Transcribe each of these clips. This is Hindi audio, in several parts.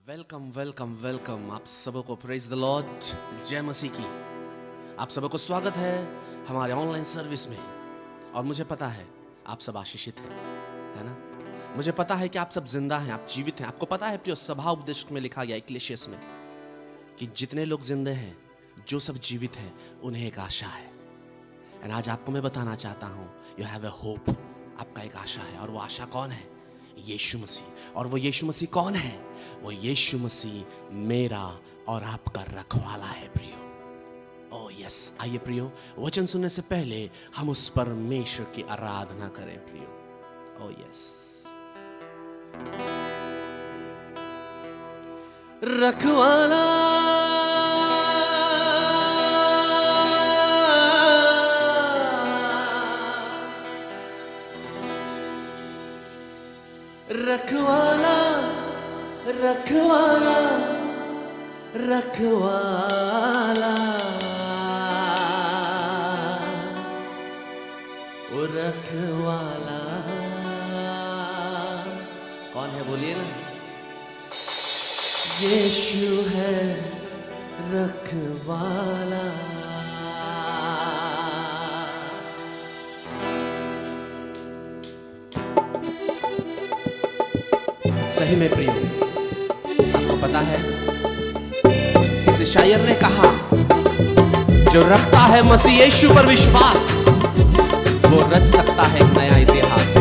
वेलकम वेलकम वेलकम आप सबको प्रेज द लॉर्ड, जय मसीह की। आप सबको स्वागत है हमारे ऑनलाइन सर्विस में। और मुझे पता है आप सब आशीषित हैं, है ना। मुझे पता है कि आप सब जिंदा हैं, आप जीवित हैं। आपको पता है प्रिय, सभा उपदेश में लिखा गया इक्लेशियस में कि जितने लोग जिंदे हैं, जो सब जीवित हैं, उन्हें एक आशा है। एंड आज आपको मैं बताना चाहता हूं, यू हैव ए होप। आपका एक आशा है, और वो आशा कौन है? यीशु मसीह। और वो यीशु मसीह कौन है? वो यीशु मसीह मेरा और आपका रखवाला है प्रियो। ओह यस, आइए प्रियो, वचन सुनने से पहले हम उस परमेश्वर की आराधना करें प्रियो। Oh yes. रखवाला रखवाला रखवाला रखवाला ओ रखवाला कौन है? बोलिए ना। यीशु है रखवाला। सही में प्रिय, आपको पता है किसी शायर ने कहा, जो रखता है मसीह यीशु पर विश्वास, वो रच सकता है एक नया इतिहास।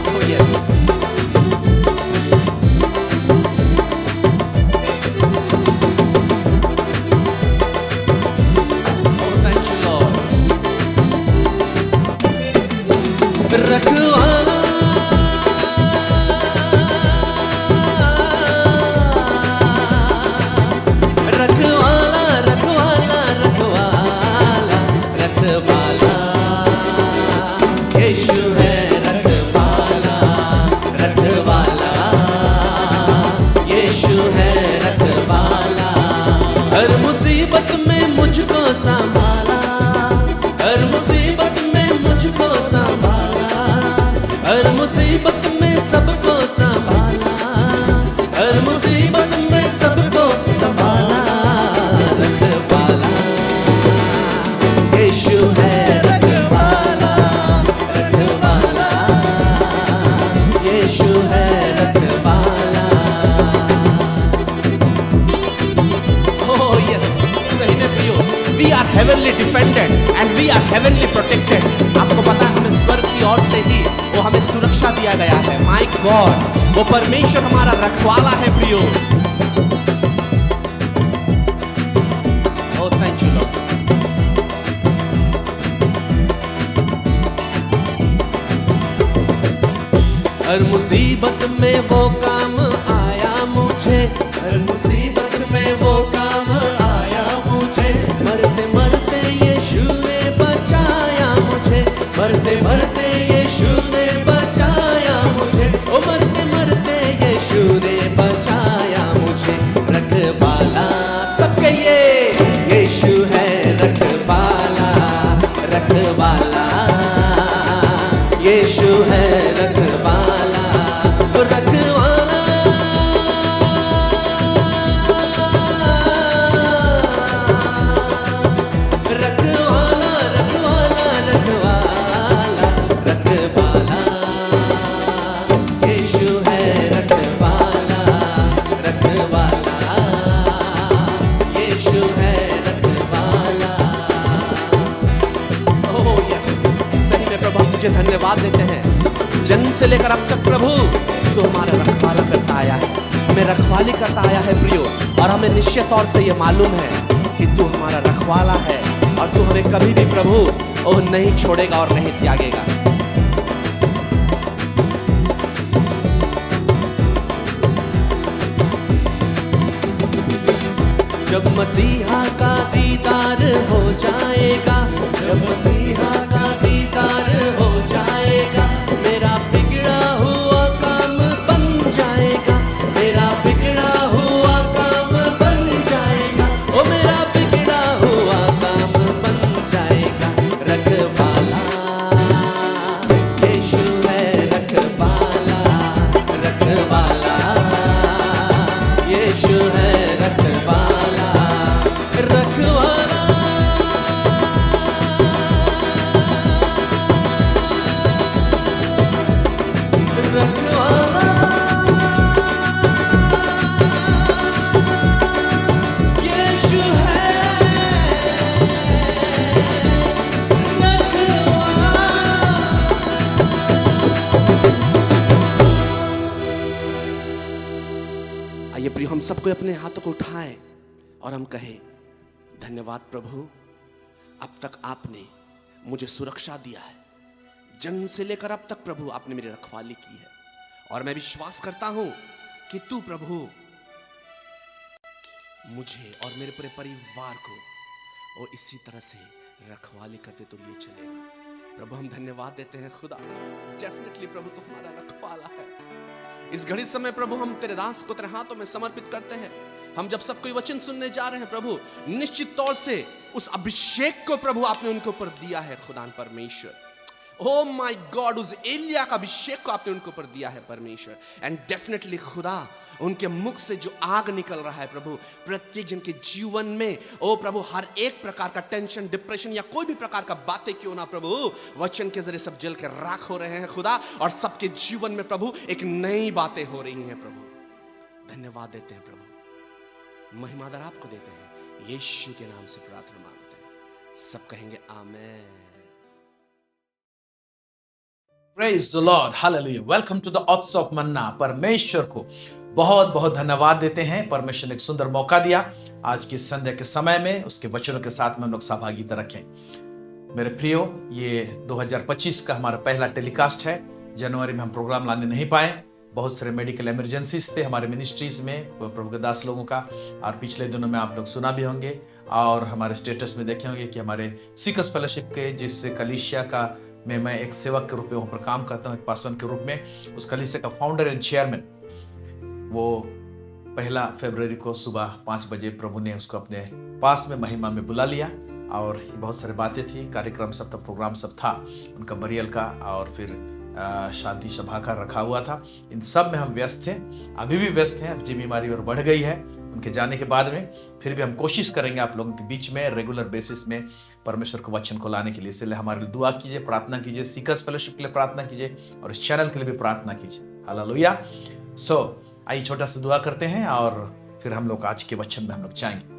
oh yes. oh thank you Lord। रखवाला संभाला, हर मुसीबत में मुझको संभाला, हर मुसीबत में सबको संभाला, हर मुसीबत में सबको संभाला। रखवाला यीशु है रखवाला, रखवाला यीशु है रखवाला। ओह यस, सही में प्रियो, We are heavenly defended and we are heavenly protected। आपको पता है हमें स्वर्ग की ओर से ही वो हमें सुरक्षा दिया गया है। My God, वो परमेश्वर हमारा रखवाला है प्रियो। Oh thank you Lord। हर मुसीबत में वो काम आया मुझे, हर मुसीबत में वो काम आया मुझे। मरते मरते यीशु ने बचाया मुझे, मरते मरते यीशु ने बचाया मुझे। ओ मरते मरते यीशु ने बचाया मुझे। रखवाला सब कहिए, यीशु है रखवाला, रखवाला यीशु है रखवाला, रखवाला धन्यवाद देते हैं। जन्म से लेकर अब तक प्रभु तो हमारा रखवाला करता आया है, हमें रखवाली करता आया है प्रियो। और हमें निश्चित तौर से ये मालूम है कि तू हमारा रखवाला है, और तू हमें कभी भी प्रभु वो नहीं छोड़ेगा और नहीं त्यागेगा। जब मसीहा का दीदार हो जाएगा, जब मसीहा का दीदार हो जाएगा, मेरा बिगड़ा हुआ काम बन जाएगा, मेरा बिगड़ा हुआ काम बन जाएगा, ओ मेरा बिगड़ा हुआ काम बन जाएगा। रखवाला यीशु है रखवाला, रखवाला यीशु है आइए प्रिय, हम सबको अपने हाथों को उठाएं और हम कहें, धन्यवाद प्रभु, अब तक आपने मुझे सुरक्षा दिया है। जन्म से लेकर अब तक प्रभु आपने मेरी रखवाली की है, और मैं विश्वास करता हूं कि तू प्रभु मुझे और मेरे पूरे परिवार को और इसी तरह से रखवाली करते तो लिए चलेगा। प्रभु हम धन्यवाद देते हैं खुदा, डेफिनेटली प्रभु तू हमारा रखवाला है। इस घड़ी समय प्रभु हम तेरे दास को तेरे हाथों में समर्पित करते हैं। हम जब सब कोई वचन सुनने जा रहे हैं प्रभु, निश्चित तौर से उस अभिषेक को प्रभु आपने उनके ऊपर दिया है खुदान परमेश्वर। ओ माय गॉड, उस एलिया का अभिषेक को आपने उनके ऊपर दिया है परमेश्वर। एंड डेफिनेटली खुदा, उनके मुख से जो आग निकल रहा है प्रभु, प्रत्येक जन के जीवन में ओ प्रभु हर एक प्रकार का टेंशन, डिप्रेशन या कोई भी प्रकार का बातें क्यों ना प्रभु, वचन के जरिए सब जल के राख हो रहे हैं खुदा, और सबके जीवन में प्रभु एक नई बातें हो रही हैं प्रभु। धन्यवाद देते हैं प्रभु, महिमादार आपको देते हैं, यीशु के नाम से प्रार्थना मांगते हैं। सब कहेंगे आमेन। Praise the Lord, Hallelujah. Welcome to the Oaths of Manna. परमेश्वर को बहुत बहुत धन्यवाद देते हैं। परमेश्वर ने एक सुंदर मौका दिया आज की संध्या के समय में उसके वचनों के साथ में हम लोग सहभागिता रखें। मेरे प्रियो, ये 2025 का हमारा पहला टेलीकास्ट है। जनवरी में हम प्रोग्राम लाने नहीं पाए, बहुत सारे मेडिकल इमरजेंसीज थे हमारे मिनिस्ट्रीज में, प्रभु के दास लोगों का, और पिछले दिनों में आप लोग सुना भी होंगे और हमारे स्टेटस में देखे होंगे कि हमारे सीकर्स फेलोशिप के, जिस कलीसिया का में मैं एक सेवक के रूप में वहाँ पर काम करता हूँ, एक पासवान के रूप में, उस कलीसिया का फाउंडर एंड चेयरमैन, वो 1 फरवरी को सुबह 5 बजे प्रभु ने उसको अपने पास में महिमा में बुला लिया, और बहुत सारी बातें थी, कार्यक्रम सब था, प्रोग्राम सब था, उनका बरियल का और फिर शांति सभा का रखा हुआ था। इन सब में हम व्यस्त थे, अभी भी व्यस्त हैं। अब जी बीमारी और बढ़ गई है उनके जाने के बाद में, फिर भी हम कोशिश करेंगे आप लोगों के बीच में रेगुलर बेसिस में परमेश्वर को वचन को लाने के लिए। इसलिए हमारे लिए दुआ कीजिए, प्रार्थना कीजिए, सीकर्स फेलोशिप के लिए प्रार्थना कीजिए, और इस चैनल के लिए भी प्रार्थना कीजिए। हालेलुया। सो आइए छोटा सा दुआ करते हैं और फिर हम लोग आज के वचन में हम लोग जाएंगे।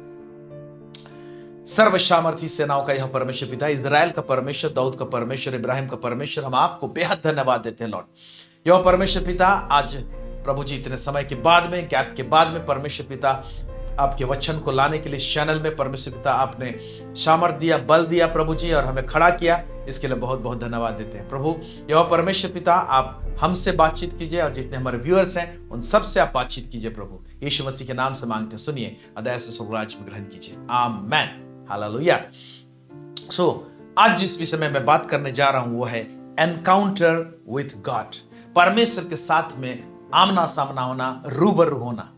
सर्वसामर्थी सेनाओं का यह परमेश्वर पिता, इजराइल का परमेश्वर, दाऊद का परमेश्वर, इब्राहिम का परमेश्वर, हम आपको बेहद धन्यवाद देते हैं लॉर्ड। यह परमेश्वर पिता, आज प्रभु जी इतने समय के बाद में, गैप के बाद में, परमेश्वर पिता आपके वचन को लाने के लिए चैनल में परमेश्वर पिता आपने सामर्थ दिया, बल दिया प्रभु जी, और हमें खड़ा किया, इसके लिए बहुत बहुत धन्यवाद देते हैं प्रभु। यह परमेश्वर पिता आप हमसे बातचीत कीजिए, और जितने हमारे व्यूअर्स हैं उन सब से आप बातचीत कीजिए प्रभु। यीशु मसीह के नाम से मांगते हैं, सुनिए, अदय से स्वर्गराज में ग्रहण कीजिए, आमेन। हालेलुया। सो आज जिस विषय में मैं बात करने जा रहा हूं वो है एनकाउंटर विथ गॉड, परमेश्वर के साथ में आमना सामना होना, रूबरू होना।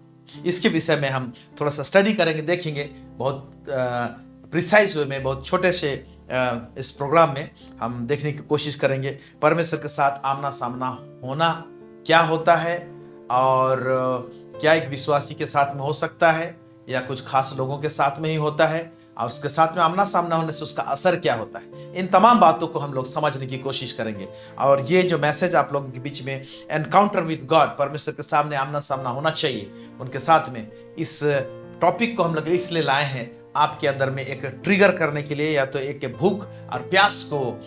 इसके विषय में हम थोड़ा सा स्टडी करेंगे, देखेंगे बहुत प्रिसाइज वे में, बहुत छोटे से इस प्रोग्राम में हम देखने की कोशिश करेंगे परमेश्वर के साथ आमना सामना होना क्या होता है, और क्या एक विश्वासी के साथ में हो सकता है या कुछ खास लोगों के साथ में ही होता है, और उसके साथ में आमना सामना होने से उसका असर क्या होता है। इन तमाम बातों को हम लोग समझने की कोशिश करेंगे। और ये जो मैसेज आप लोगों के बीच में एनकाउंटर विद गॉड, परमेश्वर के सामने आमना सामना होना चाहिए उनके साथ में, इस टॉपिक को हम लोग इसलिए लाए हैं आपके अंदर में एक ट्रिगर करने के लिए, या तो एक भूख और प्यास को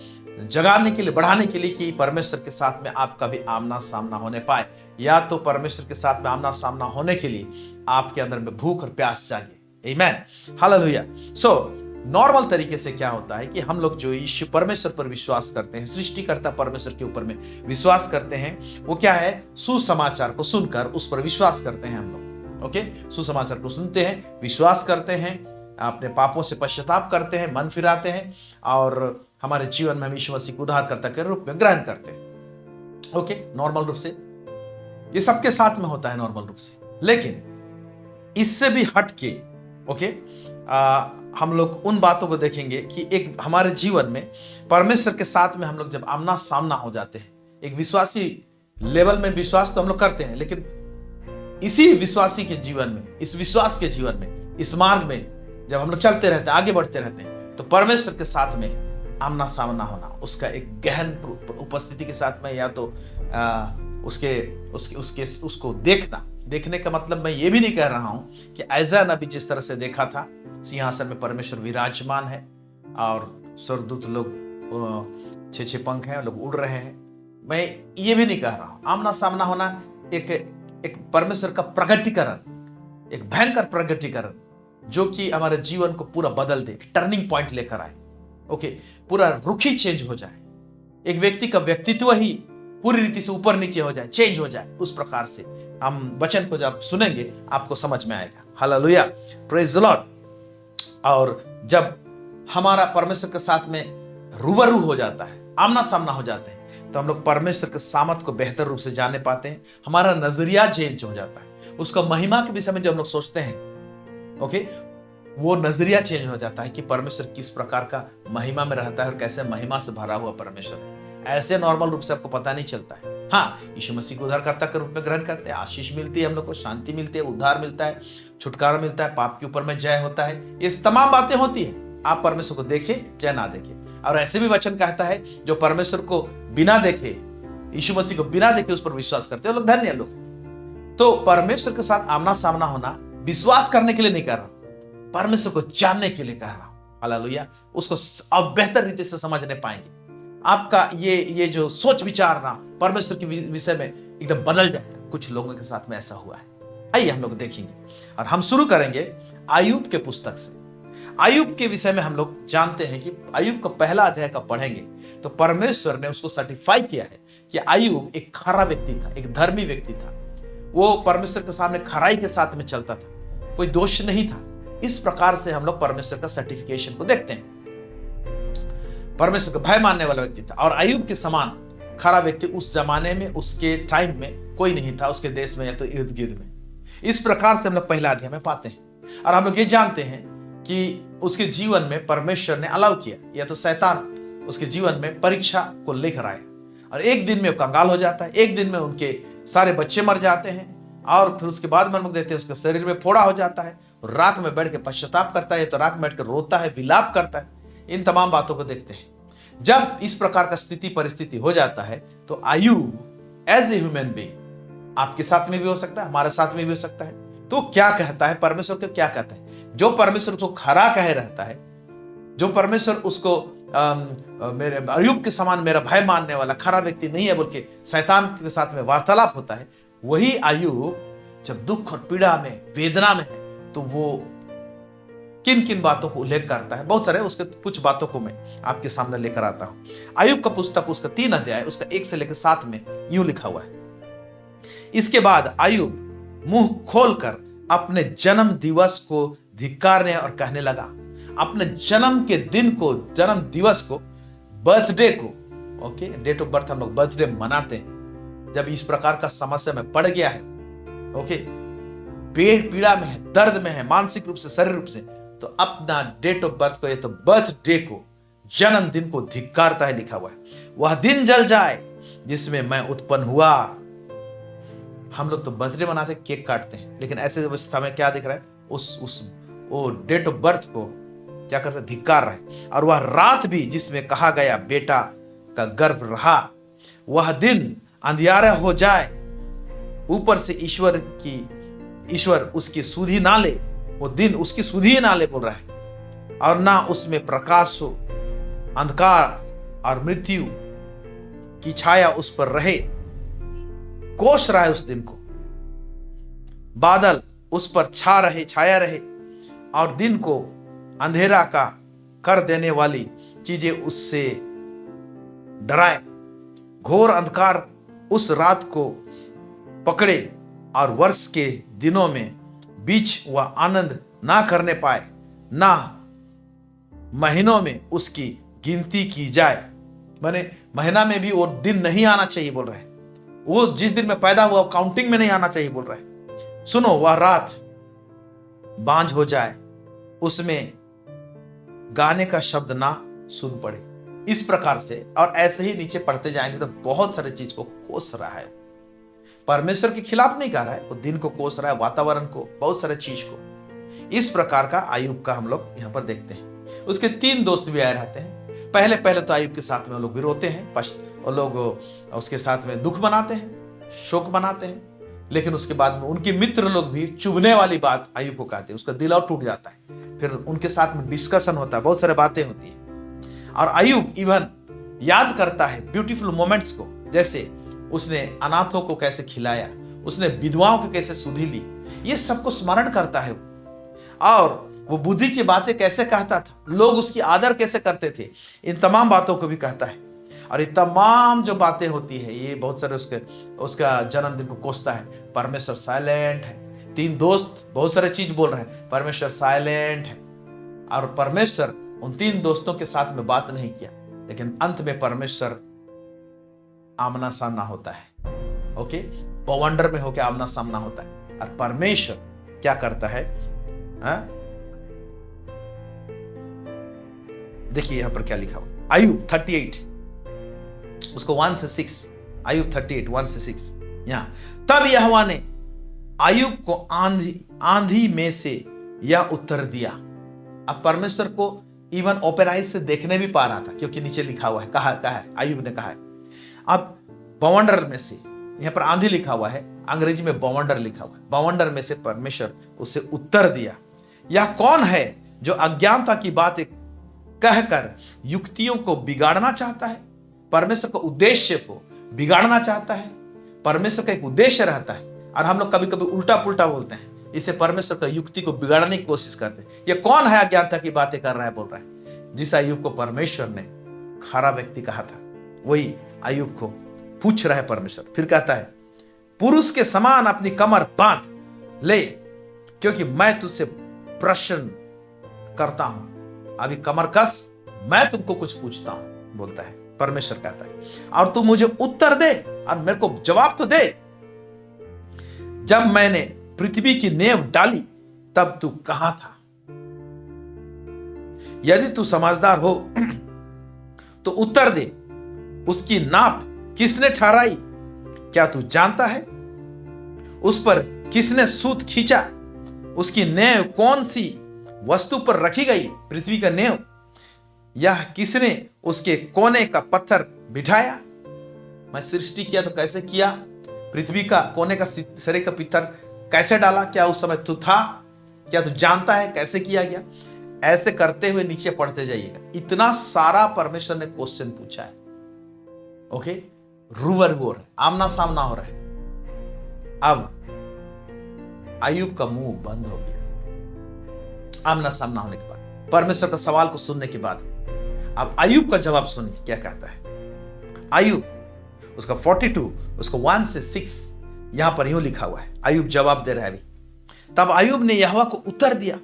जगाने के लिए, बढ़ाने के लिए, कि परमेश्वर के साथ में आपका भी आमना सामना होने पाए, या तो परमेश्वर के साथ में आमना सामना होने के लिए आपके अंदर में भूख और प्यास चाहिए। आमेन, हालेलुया। सो नॉर्मल तरीके से क्या होता है कि हम लोग जो यीशु परमेश्वर पर विश्वास करते हैं, सृष्टिकर्ता परमेश्वर के ऊपर में विश्वास करते हैं, वो क्या है, सुसमाचार को सुनकर उस पर विश्वास करते हैं हम लोग। ओके, सुसमाचार को सुनते हैं, विश्वास करते हैं, अपने पापों से पश्चाताप करते हैं, मन फिराते हैं, और हमारे जीवन में हम यीशु मसीह को उद्धारकर्ता के रूप में ग्रहण करते हैं। ओके, नॉर्मल रूप से ये सबके साथ में होता है, नॉर्मल रूप से। लेकिन इससे भी हट के ओके, हम लोग उन बातों को देखेंगे कि एक हमारे जीवन में परमेश्वर के साथ में हम लोग जब आमना सामना हो जाते हैं, एक विश्वासी लेवल में विश्वास तो हम लोग करते हैं, लेकिन इसी विश्वासी के जीवन में, इस विश्वास के जीवन में, इस मार्ग में जब हम लोग चलते रहते हैं, आगे बढ़ते रहते हैं, तो परमेश्वर के साथ में आमना सामना होना, उसका एक गहन उपस्थिति के साथ में, या तो उसके उसके उसके उसको देखने का मतलब मैं ये भी नहीं कह रहा हूं कि ऐसा नबी जिस तरह से देखा था, सिंहासन में परमेश्वर विराजमान है और स्वर्गदूत लोग 6 पंख हैं, लोग उड़ रहे हैं, मैं ये भी नहीं कह रहा हूं। आमना सामना होना एक परमेश्वर का प्रगटीकरण, एक भयंकर प्रगटीकरण जो कि हमारे जीवन को पूरा बदल दे, टर्निंग पॉइंट लेकर आए। ओके, पूरा रुख ही चेंज हो जाए, एक व्यक्ति का व्यक्तित्व ही पूरी रीति से ऊपर नीचे हो जाए, चेंज हो जाए। उस प्रकार से हम वचन को जब सुनेंगे आपको समझ में आएगा। Hallelujah, praise the Lord. और जब हमारा परमेश्वर के साथ में रूबरू हो जाता है, आमना सामना हो जाते हैं, तो हम लोग परमेश्वर के सामर्थ्य को बेहतर रूप से जाने पाते हैं। हमारा नजरिया चेंज हो जाता है, उसका महिमा के विषय में जब हम लोग सोचते हैं, ओके, वो नजरिया चेंज हो जाता है कि परमेश्वर किस प्रकार का महिमा में रहता है और कैसे महिमा से भरा हुआ परमेश्वर है। ऐसे नॉर्मल रूप से आपको पता नहीं चलता है। हाँ, यीशु मसीह को उद्धारकर्ता के रूप में ग्रहण करते हैं, आशीष मिलती है, हम लोग को शांति मिलती है, उद्धार मिलता है, छुटकारा मिलता है, पाप के ऊपर में जय होता है, ये तमाम बातें होती है। आप परमेश्वर को देखें चाहे ना देखें। और ऐसे भी वचन कहता है जो परमेश्वर को बिना देखे, यीशु मसीह को बिना देखे उस पर विश्वास करते हैं, लोग धन्य लोग। तो परमेश्वर के साथ आमना सामना होना विश्वास करने के लिए नहीं कर रहा, परमेश्वर को जानने के लिए कह रहा हूं। हालेलुया, उसको अब बेहतर रीति से समझने पाएंगे। आपका ये जो सोच विचार ना परमेश्वर के विषय में एकदम बदल जाएगा। कुछ लोगों के साथ में ऐसा हुआ है। आइए हम लोग देखेंगे और हम शुरू करेंगे आयुब के पुस्तक से। आयुब के विषय में हम लोग जानते हैं कि आयुब का पहला अध्याय का पढ़ेंगे तो परमेश्वर ने उसको सर्टिफाई किया है कि आयुब एक खरा व्यक्ति था, एक धर्मी व्यक्ति था। वो परमेश्वर के सामने खराई के साथ में चलता था, कोई दोष नहीं था। इस प्रकार से हम लोग परमेश्वर का सर्टिफिकेशन को देखते हैं। परमेश्वर का भय मानने वाला व्यक्ति था और आयुब के समान खरा व्यक्ति उस जमाने में, उसके टाइम में कोई नहीं था, उसके देश में या तो इर्द गिर्द में। इस प्रकार से हम लोग पहला अध्याय में पाते हैं और हम लोग ये जानते हैं कि उसके जीवन में परमेश्वर ने अलाउ किया, या तो शैतान उसके जीवन में परीक्षा को लेकर आया और एक दिन में वो कंगाल हो जाता है, एक दिन में उनके सारे बच्चे मर जाते हैं और फिर उसके बाद में हम लोग देखते हैं उसके शरीर में फोड़ा हो जाता है, रात में बैठ के पश्चाताप करता है, तो रात में बैठ कर रोता है, विलाप करता है। इन तमाम बातों को देखते हैं। जब इस प्रकार का स्थिति परिस्थिति हो जाता है तो आयुब एज ए ह्यूमन बीइंग, आपके साथ में भी हो सकता है, हमारे साथ में भी हो सकता है, तो क्या कहता है परमेश्वर को, क्या कहता है? जो परमेश्वर उसको खरा कहे रहता है, जो परमेश्वर उसको मेरे आयुब के समान मेरा भय मानने वाला खरा व्यक्ति नहीं है, बल्कि शैतान के साथ में वार्तालाप होता है, वही आयुब जब दुख और पीड़ा में, वेदना में है, तो वो किन किन बातों को उल्लेख करता है। बहुत सारे उसके कुछ बातों को मैं आपके सामने लेकर आता हूं। आयुब का पुस्तक उसका 3 अध्याय, उसका 1 से लेकर 7 में यूं लिखा हुआ है। इसके बाद आयुब मुंह खोलकर अपने जन्म दिवस को धिक्कारने और कहने लगा। अपने जन्म के दिन को, जन्म दिवस को, बर्थडे को, ओके, डेट ऑफ बर्थ हम लोग बर्थडे मनाते हैं जब इस प्रकार का समस्या में पड़ गया है, ओके, पीड़ा में है, दर्द में है, मानसिक रूप से, शरीर रूप से, तो अपना डेट ऑफ बर्थ को, ये तो बर्थडे को, जन्मदिन को धिक्कारता है। लिखा हुआ है, वह दिन जल जाए जिसमें मैं उत्पन्न हुआ। हम लोग तो बर्थडे मनाते, केक काटते हैं, लेकिन ऐसे अवस्था में क्या दिख रहा है? वो डेट ऑफ बर्थ को क्या करता है? धिक्कार रहा है। और वह रात भी जिसमें कहा गया बेटा का गर्भ रहा, वह दिन अंधियारा हो जाए, ऊपर से ईश्वर उसकी सुधि ना ले, वो दिन उसकी सुधि ना ले बोल रहा है, और ना उसमें प्रकाश हो, अंधकार और मृत्यु की छाया उस पर रहे, कोस रहा है उस दिन को, बादल उस पर छाया रहे और दिन को अंधेरा का कर देने वाली चीजें उससे डराए, घोर अंधकार उस रात को पकड़े और वर्ष के दिनों में बीच वह आनंद ना करने पाए, ना महीनों में उसकी गिनती की जाए। माने महीना में भी वो दिन नहीं आना चाहिए बोल रहे हैं, वो जिस दिन में पैदा हुआ काउंटिंग में नहीं आना चाहिए बोल रहे हैं। सुनो, वह रात बांझ हो जाए, उसमें गाने का शब्द ना सुन पड़े। इस प्रकार से और ऐसे ही नीचे पढ़ते जाएंगे तो बहुत सारे चीज को कोस रहा है। परमेश्वर के खिलाफ नहीं कह रहा है, वो दिन को कोस रहा है, वातावरण को, बहुत सारे चीज को। इस प्रकार का आयुब का हम लोग यहाँ पर देखते हैं। उसके 3 दोस्त भी आए रहते हैं। पहले तो आयुब के साथ में वो लोग भी रोते हैं, वो लोग उसके साथ में दुख मनाते हैं, शोक मनाते हैं। लेकिन उसके बाद में उनके मित्र लोग भी चुभने वाली बात अय्यूब को कहते हैं, उसका दिल और टूट जाता है। फिर उनके साथ में डिस्कशन होता है, बहुत सारी बातें होती है, और अय्यूब इवन याद करता है ब्यूटीफुल मोमेंट्स को, जैसे उसने अनाथों को कैसे खिलाया, उसने विधवाओं को कैसे सुधि ली, ये सबको स्मरण करता है। और वो बुद्धि की बातें कैसे कहता था, लोग उसकी आदर कैसे करते थे, इन तमाम बातों को भी कहता है। और ये तमाम जो बातें होती है, ये बहुत सारे उसका जन्मदिन को कोसता है। परमेश्वर साइलेंट है, 3 दोस्त बहुत सारे चीज बोल रहे हैं, परमेश्वर साइलेंट है। और परमेश्वर उन 3 दोस्तों के साथ में बात नहीं किया, लेकिन अंत में परमेश्वर आमना सामना होता है। ओके, बवंडर में होकर आमना सामना होता है। और परमेश्वर क्या करता है, देखिए यहां पर क्या लिखा हुआ, अय्यूब 38 उसको 1 से 6, अय्यूब 38 1 से 6। यहां, तब यहोवा ने अय्यूब को आंधी में से यह उत्तर दिया। अब परमेश्वर को इवन ओपन आइज से देखने भी पा रहा था, क्योंकि नीचे लिखा हुआ है, कहा है अय्यूब ने कहा है। अब बवंडर में से, यहां पर आंधी लिखा हुआ है, अंग्रेजी में बवंडर लिखा हुआ है, बवंडर में से परमेश्वर उसे उत्तर दिया। यह कौन है जो अज्ञानता की बातें कहकर युक्तियों को बिगाड़ना चाहता है? परमेश्वर का उद्देश्य को बिगाड़ना चाहता है। परमेश्वर का एक उद्देश्य रहता है, और हम लोग कभी कभी उल्टा पुल्टा बोलते हैं, इसे परमेश्वर का युक्ति को बिगाड़ने की कोशिश करते हैं। ये कौन है अज्ञानता की बातें कर रहा है, बोल रहा है। जिस अय्यूब को परमेश्वर ने खरा व्यक्ति कहा था, वही अय्यूब को पूछ रहा है परमेश्वर। फिर कहता है, पुरुष के समान अपनी कमर बांध ले, क्योंकि मैं तुझसे प्रश्न करता हूं। अभी कमर कस, मैं तुमको कुछ पूछता हूं, बोलता है परमेश्वर कहता है, और तू मुझे उत्तर दे, और मेरे को जवाब तो दे। जब मैंने पृथ्वी की नींव डाली, तब तू कहां था? यदि तू समझदार हो तो उत्तर दे, उसकी नाप किसने ठहराई? क्या तू जानता है? उस पर किसने सूत खींचा? उसकी नींव कौन सी वस्तु पर रखी गई? पृथ्वी का नींव, यह किसने उसके कोने का पत्थर बिठाया? मैं सृष्टि किया तो कैसे किया? पृथ्वी का कोने का सिरे का पत्थर कैसे डाला? क्या उस समय तू था? क्या तू जानता है कैसे किया गया? ऐसे करते हुए नीचे पढ़ते जाइएगा। इतना सारा परमेश्वर ने क्वेश्चन पूछा है। ओके, रूवर हो रहा है, आमना सामना हो रहा है। अब अय्यूब का मुंह बंद हो गया आमना सामना होने के बाद, परमेश्वर का सवाल को सुनने के बाद। अब अय्यूब का जवाब सुनिए क्या कहता है। अय्यूब उसका 42 उसको 1 से 6 यहां पर यूं लिखा हुआ है। अय्यूब जवाब दे रहा है अभी। तब अय्यूब ने यहोवा को उत्तर दिया,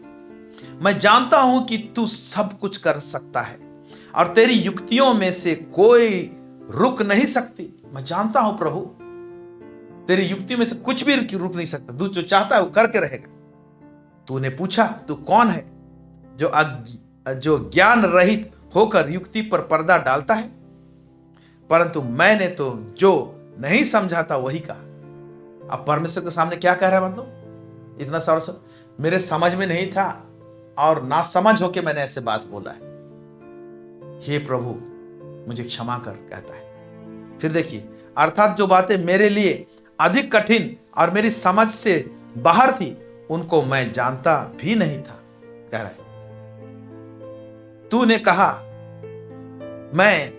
मैं जानता हूं कि तू सब कुछ कर सकता है, और तेरी युक्तियों में से कोई रुक नहीं सकती। मैं जानता हूं प्रभु, तेरी युक्ति में से कुछ भी रुक नहीं सकता। तू जो चाहता है वो करके रहेगा। तूने पूछा, तू कौन है जो ज्ञान रहित होकर युक्ति पर पर्दा डालता है? परंतु मैंने तो जो नहीं समझा था वही कहा। अब परमेश्वर के सामने क्या कह रहा है? मतलब इतना सारा मेरे समझ में नहीं था, और ना समझ होके मैंने ऐसे बात बोला है। हे प्रभु मुझे क्षमा कर, कहता है। फिर देखिए, अर्थात जो बातें मेरे लिए अधिक कठिन और मेरी समझ से बाहर थी, उनको मैं जानता भी नहीं था, कह रहा है। तूने कहा, मैं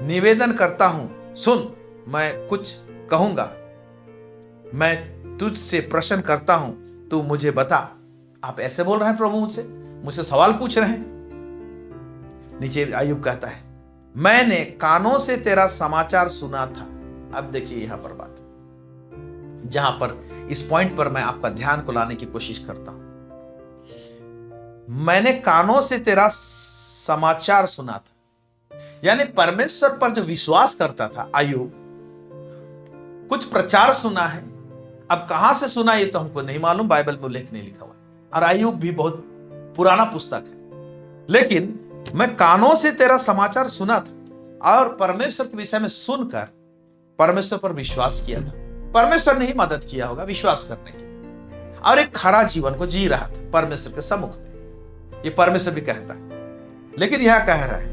निवेदन करता हूं, सुन, मैं कुछ कहूंगा। मैं तुझसे प्रश्न करता हूं, तू मुझे बता। आप ऐसे बोल रहे हैं प्रभु, मुझसे सवाल पूछ रहे हैं। नीचे अय्यूब कहता है, मैंने कानों से तेरा समाचार सुना था। अब देखिए यहां पर बात, जहां पर इस पॉइंट पर मैं आपका ध्यान को लाने की कोशिश करता हूं। मैंने कानों से तेरा समाचार सुना था, यानी परमेश्वर पर जो विश्वास करता था अय्यूब, कुछ प्रचार सुना है। अब कहां से सुना ये तो हमको नहीं मालूम, बाइबल में उल्लेख नहीं लिखा हुआ है, और अय्यूब भी बहुत पुराना पुस्तक है। लेकिन मैं कानों से तेरा समाचार सुना था, और परमेश्वर के विषय में सुनकर परमेश्वर पर विश्वास किया था। परमेश्वर ने ही मदद किया होगा विश्वास करने की, और एक खरा जीवन को जी रहा था परमेश्वर के सम्मुख में। ये परमेश्वर भी कहता है। लेकिन यह कह रहा है,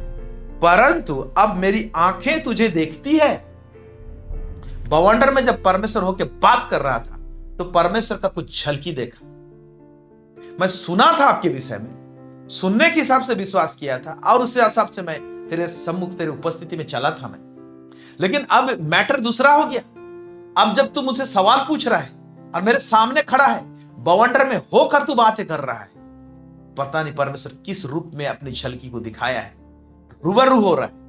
परंतु अब मेरी आंखें तुझे देखती है, बवंडर में जब परमेश्वर होके बात कर रहा था तो परमेश्वर का कुछ झलकी देखा। मैं सुना था आपके विषय में, सुनने के हिसाब से विश्वास किया था और उस हिसाब से मैं तेरे सम्मुख, तेरे उपस्थिति में चला था मैं। लेकिन अब मैटर दूसरा हो गया। अब जब तू मुझसे सवाल पूछ रहा है और मेरे सामने खड़ा है, बवंडर में होकर तू बातें कर रहा है, पता नहीं परमेश्वर किस रूप में अपनी झलकी को दिखाया है, रूबरू हो रहा है।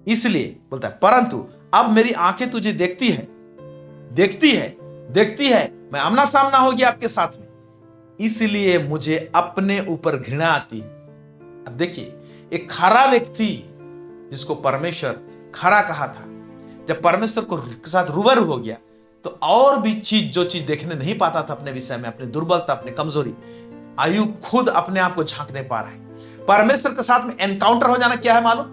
इसलिए बोलता है, परंतु अब मेरी आंखें तुझे देखती है, देखती है, मैं आमना सामना हो गया आपके साथ में, इसलिए मुझे अपने ऊपर घृणा आती है। अब देखिए, एक खरा व्यक्ति जिसको परमेश्वर खरा कहा था, जब परमेश्वर को के साथ रूबरू हो गया तो और भी जो चीज देखने नहीं पाता था अपने विषय में, अपनी दुर्बलता, अपनी कमजोरी, अय्यूब खुद अपने आप को झांकने पा रहा है। परमेश्वर के साथ में एनकाउंटर हो जाना क्या है मालूम?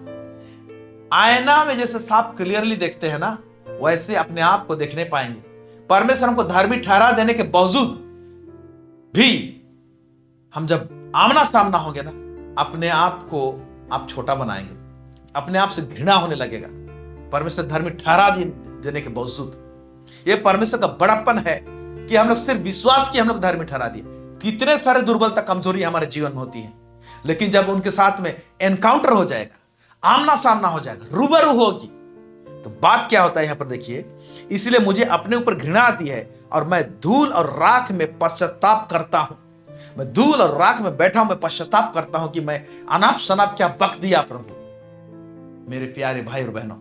आईना में जैसे साफ क्लियरली देखते हैं ना, वैसे अपने आप को देखने पाएंगे। परमेश्वर हमको धार्मिक ठहरा देने के बावजूद भी हम जब आमना सामना होंगे ना, अपने आप को आप छोटा बनाएंगे, अपने आप से घृणा होने लगेगा। परमेश्वर धार्मिक ठहरा देने के बावजूद, ये परमेश्वर का बड़ापन है कि हम लोग सिर्फ विश्वास की हम लोग धार्मिक ठहरा दिए। कितने सारे दुर्बलता, कमजोरी हमारे जीवन में होती है, लेकिन जब उनके साथ में एनकाउंटर हो जाएगा, आमना सामना हो जाएगा, रूबरू होगी, तो बात क्या होता है यहां पर देखिए, इसलिए मुझे अपने ऊपर घृणा आती है और मैं धूल और राख में पश्चाताप करता हूं। मैं धूल और राख में बैठा हूं, मैं पश्चाताप करता हूं कि मैं अनाप शनाप क्या बक दिया प्रभु। मेरे प्यारे भाई और बहनों,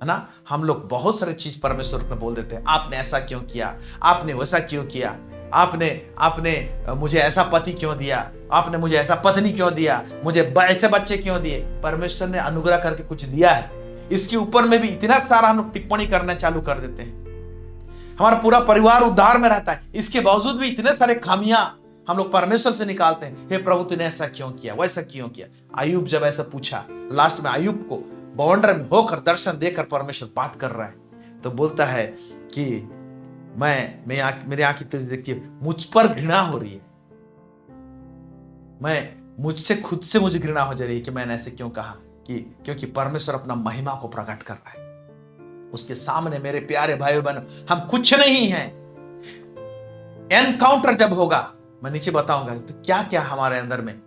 है ना, हम लोग बहुत सारे चीज परमेश्वर को बोल देते हैं, आपने ऐसा क्यों किया, आपने वैसा क्यों किया, आपने मुझे ऐसा पति क्यों दिया, आपने मुझे ऐसा पत्नी क्यों दिया, मुझे ऐसे बच्चे क्यों दिए। परमेश्वर ने अनुग्रह करके कुछ दिया है, इसके ऊपर में भी इतना सारा हम लोग टिप्पणी करना चालू कर देते हैं। हमारा पूरा परिवार उद्धार में रहता है, इसके बावजूद भी इतने सारे खामियां हम लोग परमेश्वर से निकालते हैं। हे प्रभु, तूने ऐसा क्यों किया, वैसा क्यों किया। अय्यूब जब ऐसा पूछा, लास्ट में अय्यूब को बवंडर में होकर दर्शन देकर परमेश्वर बात कर रहा है, तो बोलता है कि मेरी आंखें तुझे देखती है, मुझ पर घृणा हो रही है, मुझसे खुद से मुझे घृणा हो जा रही है कि मैंने ऐसे क्यों कहा, क्योंकि परमेश्वर अपना महिमा को प्रकट कर रहा है उसके सामने। मेरे प्यारे भाइयों बहनों, हम कुछ नहीं हैं। एनकाउंटर जब होगा, मैं नीचे बताऊंगा तो क्या क्या हमारे अंदर में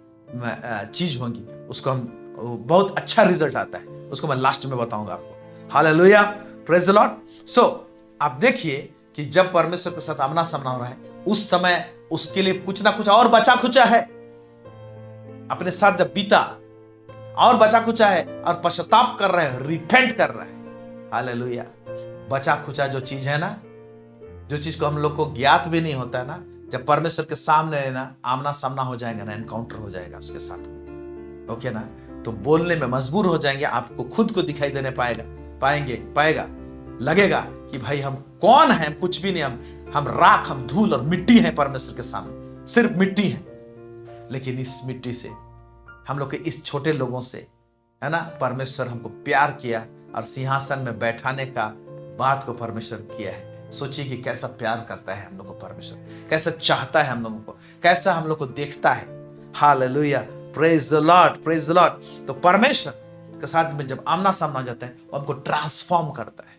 चीज होंगी, उसको हम बहुत अच्छा रिजल्ट आता है, उसको मैं लास्ट में बताऊंगा आपको। Hallelujah, praise the Lord. So आप देखिए कि जब परमेश्वर के साथ आमना सामना हो रहा है, उस समय उसके लिए कुछ ना कुछ और बचा खुचा है, अपने साथ जब बीता और बचा खुचा है और पश्चाताप कर रहे हैं, रिपेंट कर रहा है। हालेलुया। बचा खुचा जो चीज है ना, जो चीज को हम लोग को ज्ञात भी नहीं होता है ना, जब परमेश्वर के सामने है ना, आमना सामना हो जाएगा ना, एनकाउंटर हो जाएगा उसके साथ में, ओके ना, तो बोलने में मजबूर हो जाएंगे, आपको खुद को दिखाई देने पाएगा, लगेगा कि भाई हम कौन हैं, हम कुछ भी नहीं, हम राख, हम धूल और मिट्टी हैं परमेश्वर के सामने, सिर्फ मिट्टी है। लेकिन इस मिट्टी से, हम लोग के इस छोटे लोगों से, है ना, परमेश्वर हमको प्यार किया और सिंहासन में बैठाने का बात को परमेश्वर किया है। सोचिए कि कैसा प्यार करता है हम लोग को परमेश्वर, कैसा चाहता है हम लोगों को, कैसा हम लोग को देखता है। Hallelujah, praise the Lord, praise the Lord. तो परमेश्वर के साथ में जब आमना सामना हो जाता है, वो हमको ट्रांसफॉर्म करता है।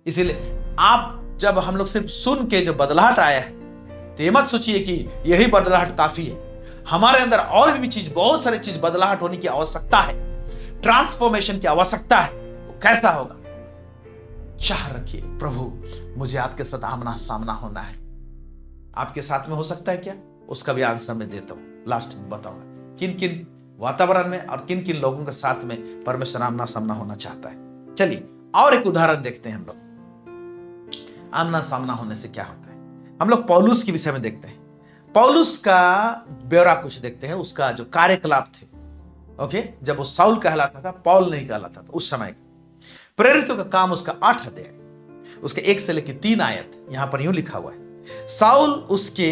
इसीलिए आप जब हम लोग सिर्फ सुन के जो बदलाहट आया है, तो ये मत सोचिए कि यही बदलाहट काफी है। हमारे अंदर और भी चीज, बहुत सारी चीज बदलाहट होने की आवश्यकता है, ट्रांसफॉर्मेशन की आवश्यकता है। वो कैसा होगा? चाह रखिए, प्रभु मुझे आपके साथ आमना सामना होना है। आपके साथ में हो सकता है क्या? उसका भी आंसर मैं देता हूं, लास्ट में बताऊंगा किन किन वातावरण में और किन किन लोगों के साथ में परमेश्वर आमना सामना होना चाहता है। चलिए और एक उदाहरण देखते हैं हम लोग, आमना सामना होने से क्या होता है। हम लोग पौलुस के विषय में देखते हैं। पौलुस का ब्यौरा कुछ देखते हैं, उसका जो कार्यकलाप थे, ओके, जब वो साउल कहलाता था, पौल नहीं कहलाता था उस समय का। प्रेरितों का काम उसका 8 अध्याय, उसके 1 से लेकर 3 आयत, यहां पर यूं लिखा हुआ है, साउल उसके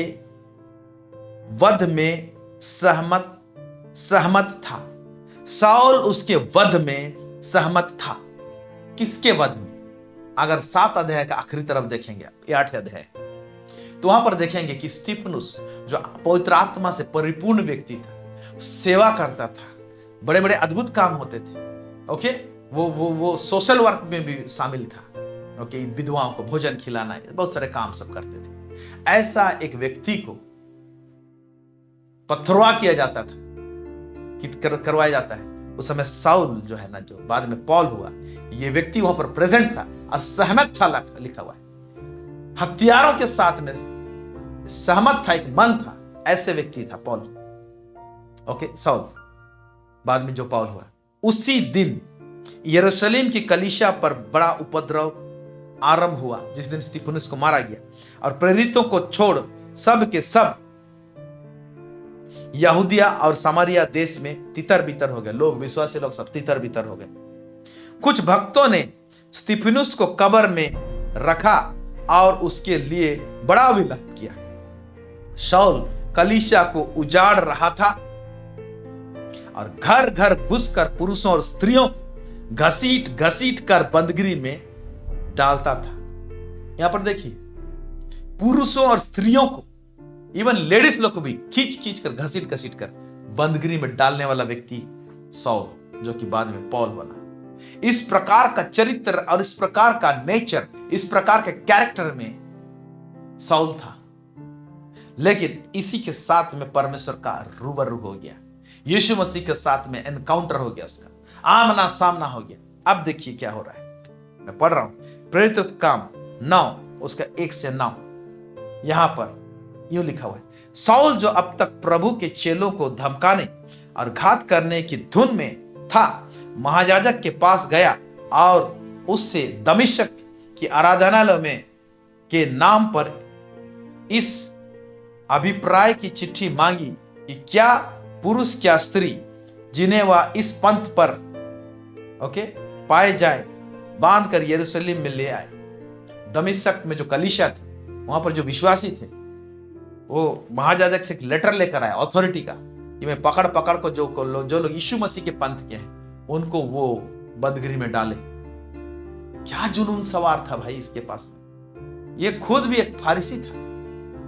वध में सहमत था। साउल उसके वध में सहमत था। किसके वध में? अगर 7 अध्याय का आखिरी तरफ देखेंगे, 8 अध्याय, तो वहां पर देखेंगे कि स्तिफनुस जो पवित्र आत्मा से परिपूर्ण व्यक्ति था, सेवा करता था, बड़े बड़े अद्भुत काम होते थे, ओके, वो सोशल वर्क में भी शामिल था, ओके, विधवाओं को भोजन खिलाना, बहुत सारे काम सब करते थे। ऐसा एक व्यक्ति को पथरवा किया जाता था, करवाया जाता है। उस समय साउल जो है ना, जो बाद में पॉल हुआ, ये व्यक्ति वहां पर प्रेजेंट था और सहमत था, लिखा हुआ है, हथियारों के साथ में सहमत था, एक मन था। ऐसे व्यक्ति था पॉल, ओके, साउल, बाद में जो पॉल हुआ। उसी दिन यरूशलेम की कलीसिया पर बड़ा उपद्रव आरंभ हुआ, जिस दिन स्तिफनुस को मारा गया, और प्रेरितों को छोड़ सब के सब यहूदिया और सामरिया देश में तितर बितर हो गए। लोग, विश्वासी लोग सब तितर बितर हो गए। कुछ भक्तों ने स्तिफनुस को कब्र में रखा और उसके लिए बड़ा विलाप किया। शाऊल कलीसिया को उजाड़ रहा था और घर घर घुसकर पुरुषों और स्त्रियों घसीट घसीट कर बंदगिरी में डालता था। यहां पर देखिए, पुरुषों और स्त्रियों को, इवन लेडीज लोग को भी खींच खींच कर, घसीट घसीट कर बंदगिरी में डालने वाला व्यक्ति साउल, जो कि बाद में पॉल बना। इस प्रकार का चरित्र और इस प्रकार का नेचर, इस प्रकार के कैरेक्टर में साउल था। लेकिन इसी के साथ में परमेश्वर का रूबरू हो गया, यीशु मसीह के साथ में एनकाउंटर हो गया, उसका आमना सामना हो गया। अब देखिए क्या हो रहा है, मैं पढ़ रहा हूं प्रेरितों के काम 9 उसका 1 से 9। यहां पर यूं लिखा हुआ है, साउल जो अब तक प्रभु के चेलों को धमकाने और घात करने की धुन में था, महायाजक के पास गया और उससे दमिश्क की आराधनालय में के नाम पर इस अभिप्राय की चिट्ठी मांगी कि क्या पुरुष क्या स्त्री जिन्हें वह इस पंथ पर पाए जाए, बांध कर यरूशलेम में ले आए। दमिश्क में जो कलीसिया थी, वहां पर जो विश्वासी थे, वो महायाजक से एक लेटर लेकर आए अथॉरिटी का, कि मैं पकड़ पकड़ को जो लोग यीशु मसीह के पंथ के हैं उनको वो बंदगिरी में डाले। क्या जुनून सवार था भाई इसके पास में। ये खुद भी एक फारिसी था,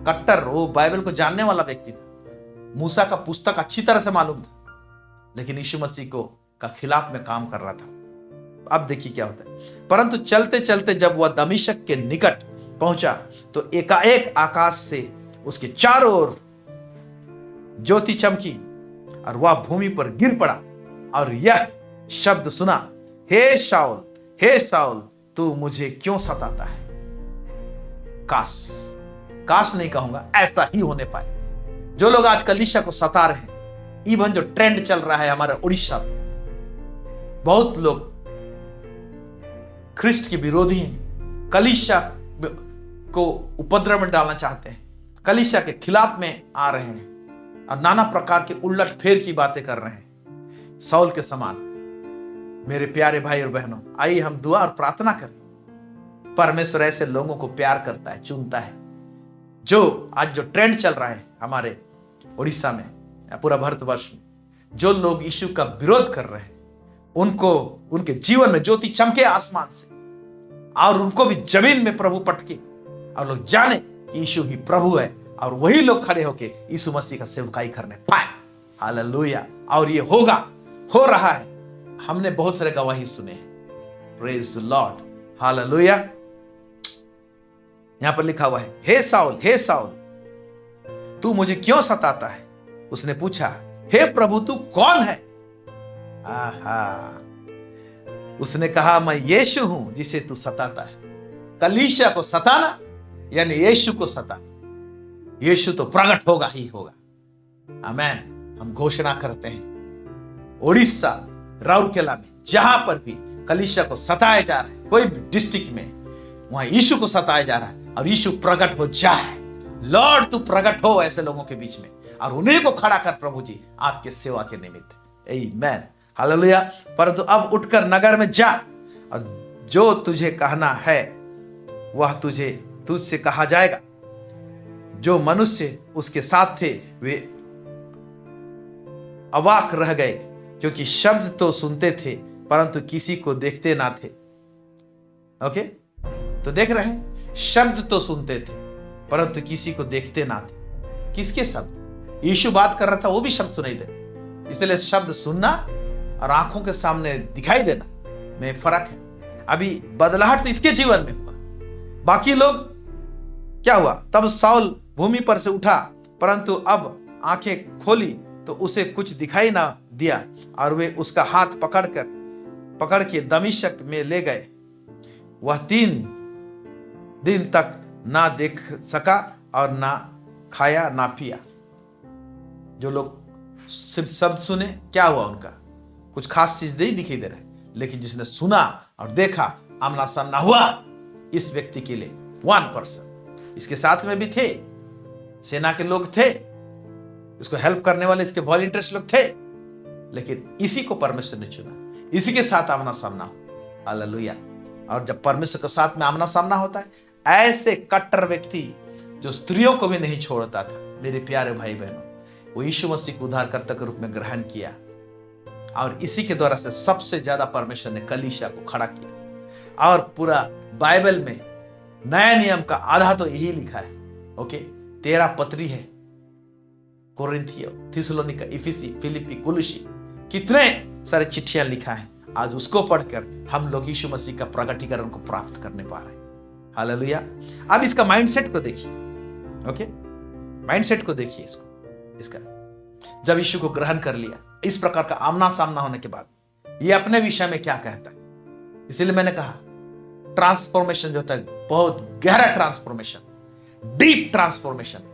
कट्टर, वो बाइबल को जानने वाला व्यक्ति था, मूसा का पुस्तक अच्छी तरह से मालूम था, लेकिन यीशु मसीह को का खिलाफ में काम कर रहा था। अब देखिए क्या होता है। परंतु चलते चलते जब वह दमिश्क के निकट पहुंचा तो एकाएक आकाश से उसके चारों ओर ज्योति चमकी और वह भूमि पर गिर पड़ा और यह शब्द सुना, हे शाऊल तू मुझे क्यों सताता है। काश नहीं कहूंगा, ऐसा ही होने पाए। जो लोग आज कलीसिया को सता रहे हैं, इवन जो ट्रेंड चल रहा है हमारे उड़ीसा में, बहुत लोग ख्रिस्ट के विरोधी हैं, कलीसिया को उपद्रव में डालना चाहते हैं, कलीसिया के खिलाफ में आ रहे हैं और नाना प्रकार के उलट फेर की बातें कर रहे हैं, साउल के समान। मेरे प्यारे भाई और बहनों, आइए हम दुआ और प्रार्थना करें। परमेश्वर ऐसे लोगों को प्यार करता है, चुनता है। जो आज जो ट्रेंड चल रहा है हमारे उड़ीसा में या पूरा भारतवर्ष में, जो लोग यीशु का विरोध कर रहे हैं, उनको उनके जीवन में ज्योति चमके आसमान से और उनको भी जमीन में प्रभु पटके और लोग जाने कि यीशु ही प्रभु है और वही लोग खड़े होके यीशु मसीह का सेवकाई करने पाए। हालेलुया। और ये होगा, हो रहा है। हमने बहुत सारे गवाही सुने हैं। Praise the Lord. हालेलुया। यहां पर लिखा हुआ है, हे साउल तू मुझे क्यों सताता है। उसने पूछा, हे प्रभु तू कौन है। उसने कहा, मैं यीशु हूं जिसे तू सताता है। कलीसिया को सताना यानी यीशु को सताना। यीशु तो प्रकट होगा ही होगा। आमेन। हम घोषणा करते हैं, उड़ीसा राउरकेला में जहां पर भी कलीसिया को सताया जा रहा है, कोई भी डिस्ट्रिक्ट में, वहां यीशु को सताया जा रहा है और यीशु प्रकट हो जाए। लॉर्ड तू प्रकट हो ऐसे लोगों के बीच में और उन्हीं को खड़ा कर प्रभु जी आपके सेवा के निमित्त। आमीन। हालेलुया। परंतु अब उठकर नगर में जा और जो तुझे कहना है वह तुझसे कहा जाएगा। जो मनुष्य उसके साथ थे वे अवाक रह गए, क्योंकि शब्द तो सुनते थे परंतु किसी को देखते ना थे। ओके, तो देख रहे हैं, शब्द तो सुनते थे परंतु किसी को देखते ना थे। किसके शब्द? यीशु बात कर रहा था, वो भी शब्द सुनाई दे। इसलिए शब्द सुनना और आंखों के सामने दिखाई देना में फर्क है। अभी बदलाहट तो इसके जीवन में हुआ। बाकी लोग क्या हुआ, तब साउल भूमि पर से उठा, परंतु अब आंखें खोली तो उसे कुछ दिखाई ना दिया, और वे उसका हाथ पकड़ के दमिश्क में ले गए। वह 3 दिन तक ना देख सका और ना खाया ना पिया। जो लोग सिर्फ शब्द सुने, क्या हुआ उनका, कुछ खास चीज नहीं दिखाई दे रहा है, लेकिन जिसने सुना और देखा, आमना सामना हुआ, इस व्यक्ति के लिए 1 पर्सन, इसके साथ में भी थे, सेना के लोग थे, इसको हेल्प करने वाले इसके वॉलंटियर्स लोग थे, लेकिन इसी को परमेश्वर ने चुना, इसी के साथ आमना सामना हो। हालेलुया। और जब परमेश्वर के साथ में आमना सामना होता है, ऐसे कट्टर व्यक्ति जो स्त्रियों को भी नहीं छोड़ता था, मेरे प्यारे भाई बहनों, वो यीशु मसीह को उद्धारकर्ता के रूप में ग्रहण किया, और इसी के द्वारा से सबसे ज्यादा परमेश्वर ने कलीसिया को खड़ा किया। और पूरा बाइबल में नया नियम का आधा तो यही लिखा है। ओके, 13 पत्री है, कोरिन्थियो, थिस्सलुनीका, इफिसी, फिलिप्पी, कुलुसी, कितने सारे चिट्ठियां लिखा है। आज उसको पढ़कर हम लोग यीशु मसीह का प्रगटीकरण को प्राप्त करने पा रहे हैं। हालेलुया। अब इसका माइंडसेट को देखिए। ओके, माइंडसेट को देखिए इसका जब यीशु को ग्रहण कर लिया, इस प्रकार का आमना सामना होने के बाद ये अपने विषय में क्या कहता है। इसीलिए मैंने कहा ट्रांसफॉर्मेशन जो होता है, बहुत गहरा ट्रांसफॉर्मेशन, डीप ट्रांसफॉर्मेशन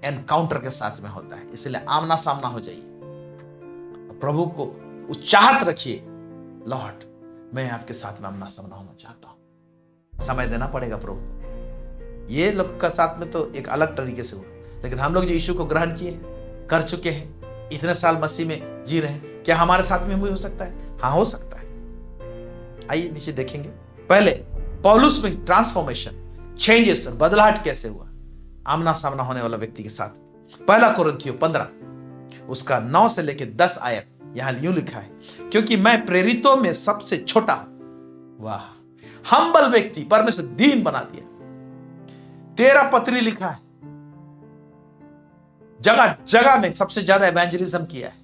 एनकाउंटर के साथ में होता है। इसलिए आमना सामना हो जाइए, प्रभु को उच्चाहत रखिए, लॉर्ड मैं आपके साथ में आमना सामना होना चाहता हूं। समय देना पड़ेगा प्रभु को। ये लोग का साथ में तो एक अलग तरीके से हुआ, लेकिन हम लोग जो यीशु को ग्रहण किए, कर चुके हैं, इतने साल मसीह में जी रहे हैं, क्या हमारे साथ में भी हो सकता है? हाँ, हो सकता है। आइए नीचे देखेंगे। पहले पौलुस में ट्रांसफॉर्मेशन, चेंजेस, बदलाहट कैसे हुआ आमना सामना होने वाला व्यक्ति के साथ। पहला कोरिन्थियो 15 उसका 9 से लेकर 10 आयत यहां यूं लिखा है, क्योंकि मैं प्रेरितों में सबसे छोटा हूं। वाह, हम्बल व्यक्ति परमेश्वर दीन बना दिया। 13 पत्री लिखा है, जगह जगह में सबसे ज्यादा इवेंजलिज्म किया है,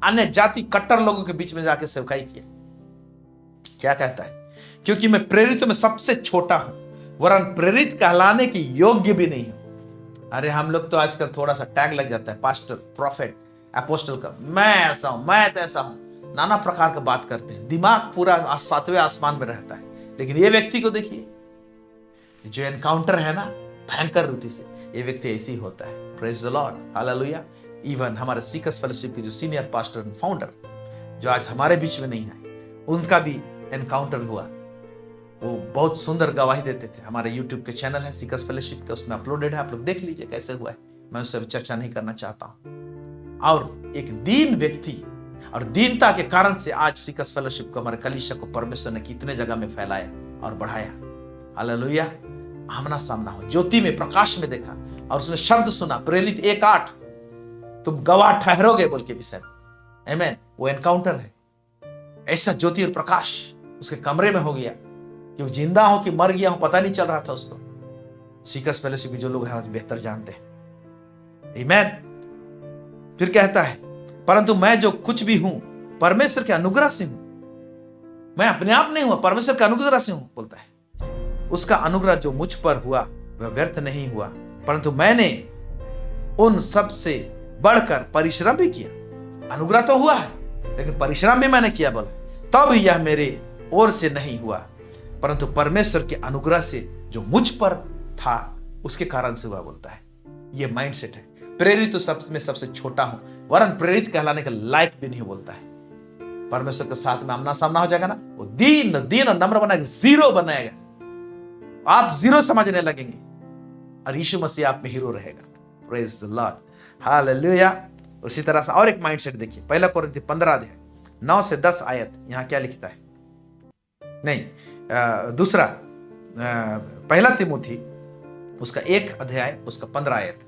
अन्य जाति कट्टर लोगों के बीच में जाकर सेवकाई किया। क्या कहता है? क्योंकि मैं प्रेरितों में सबसे छोटा हूं, वरन प्रेरित कहलाने के योग्य भी नहीं हूं। अरे हम लोग तो आजकल थोड़ा सा टैग लग जाता है, पास्टर, प्रॉफिट, अपोस्टल का, मैं ऐसा हूं, मैं तैसा हूं, नाना प्रकार का बात करते हैं, दिमाग पूरा 7वें आसमान में रहता है। लेकिन ये व्यक्ति को देखिए, जो एनकाउंटर है ना भयंकर रीति से, ये व्यक्ति ऐसे ही होता है। Praise the Lord, hallelujah. Even हमारे सीकर्स फेलोशिप के जो सीनियर पास्टर एंड फाउंडर, जो आज हमारे बीच में नहीं है, उनका भी एनकाउंटर हुआ। वो बहुत सुंदर गवाही देते थे। हमारे यूट्यूब के चैनल है सीकर्स फेलोशिप के, उसमें अपलोडेड है, आप लोग देख लीजिए कैसे हुआ है। मैं उससे चर्चा नहीं करना चाहता हूं। और एक दीन व्यक्ति और दीनता के कारण से आज सीकर्स फेलोशिप को, हमारे कलीसिया को परमेश्वर ने कितने जगह में फैलाया और बढ़ाया। हालेलुया। आमना सामना हो, ज्योति में, प्रकाश में देखा, और उसने शब्द सुना, प्रेरित 1:8, तुम गवाह ठहरोगे बोल के विषय में। आमीन। वो एनकाउंटर है, ऐसा ज्योति और प्रकाश उसके कमरे में हो गया कि वो जिंदा हो कि मर गया हो पता नहीं चल रहा था उसको। सीकर्स फेलोशिप के जो लोग हैं बेहतर जानते हैं। आमीन। फिर कहता है, परंतु मैं जो कुछ भी हूं परमेश्वर के अनुग्रह से हूं। मैं अपने आप नहीं हुआ, परमेश्वर के अनुग्रह से हूं बोलता है। उसका अनुग्रह जो मुझ पर हुआ वह व्यर्थ नहीं हुआ, परंतु मैंने उन सब से बढ़कर परिश्रम भी किया। अनुग्रह तो हुआ है, लेकिन परिश्रम भी मैंने किया बोला, तब यह मेरे ओर से नहीं हुआ, परंतु परमेश्वर के अनुग्रह से जो मुझ पर था उसके कारण से हुआ बोलता है। यह माइंडसेट है। प्रेरित तो सब में सबसे छोटा हूं, वरन प्रेरित कहलाने के लायक भी नहीं बोलता है। परमेश्वर के साथ में आमना सामना हो जाएगा ना, वो दीन और नम्र बनाएगा, जीरो बनाएगा। आप जीरो समझने लगेंगे और यीशु मसीह आप में हीरो रहेगा। Praise the Lord, hallelujah. उसी तरह से और एक माइंडसेट देखिए, पहला कोरिन्थी 15 अध्याय 9 से 10 आयत, यहां क्या लिखता है? नहीं, दूसरा पहला तिमोथी उसका 1 अध्याय उसका 15 आयत।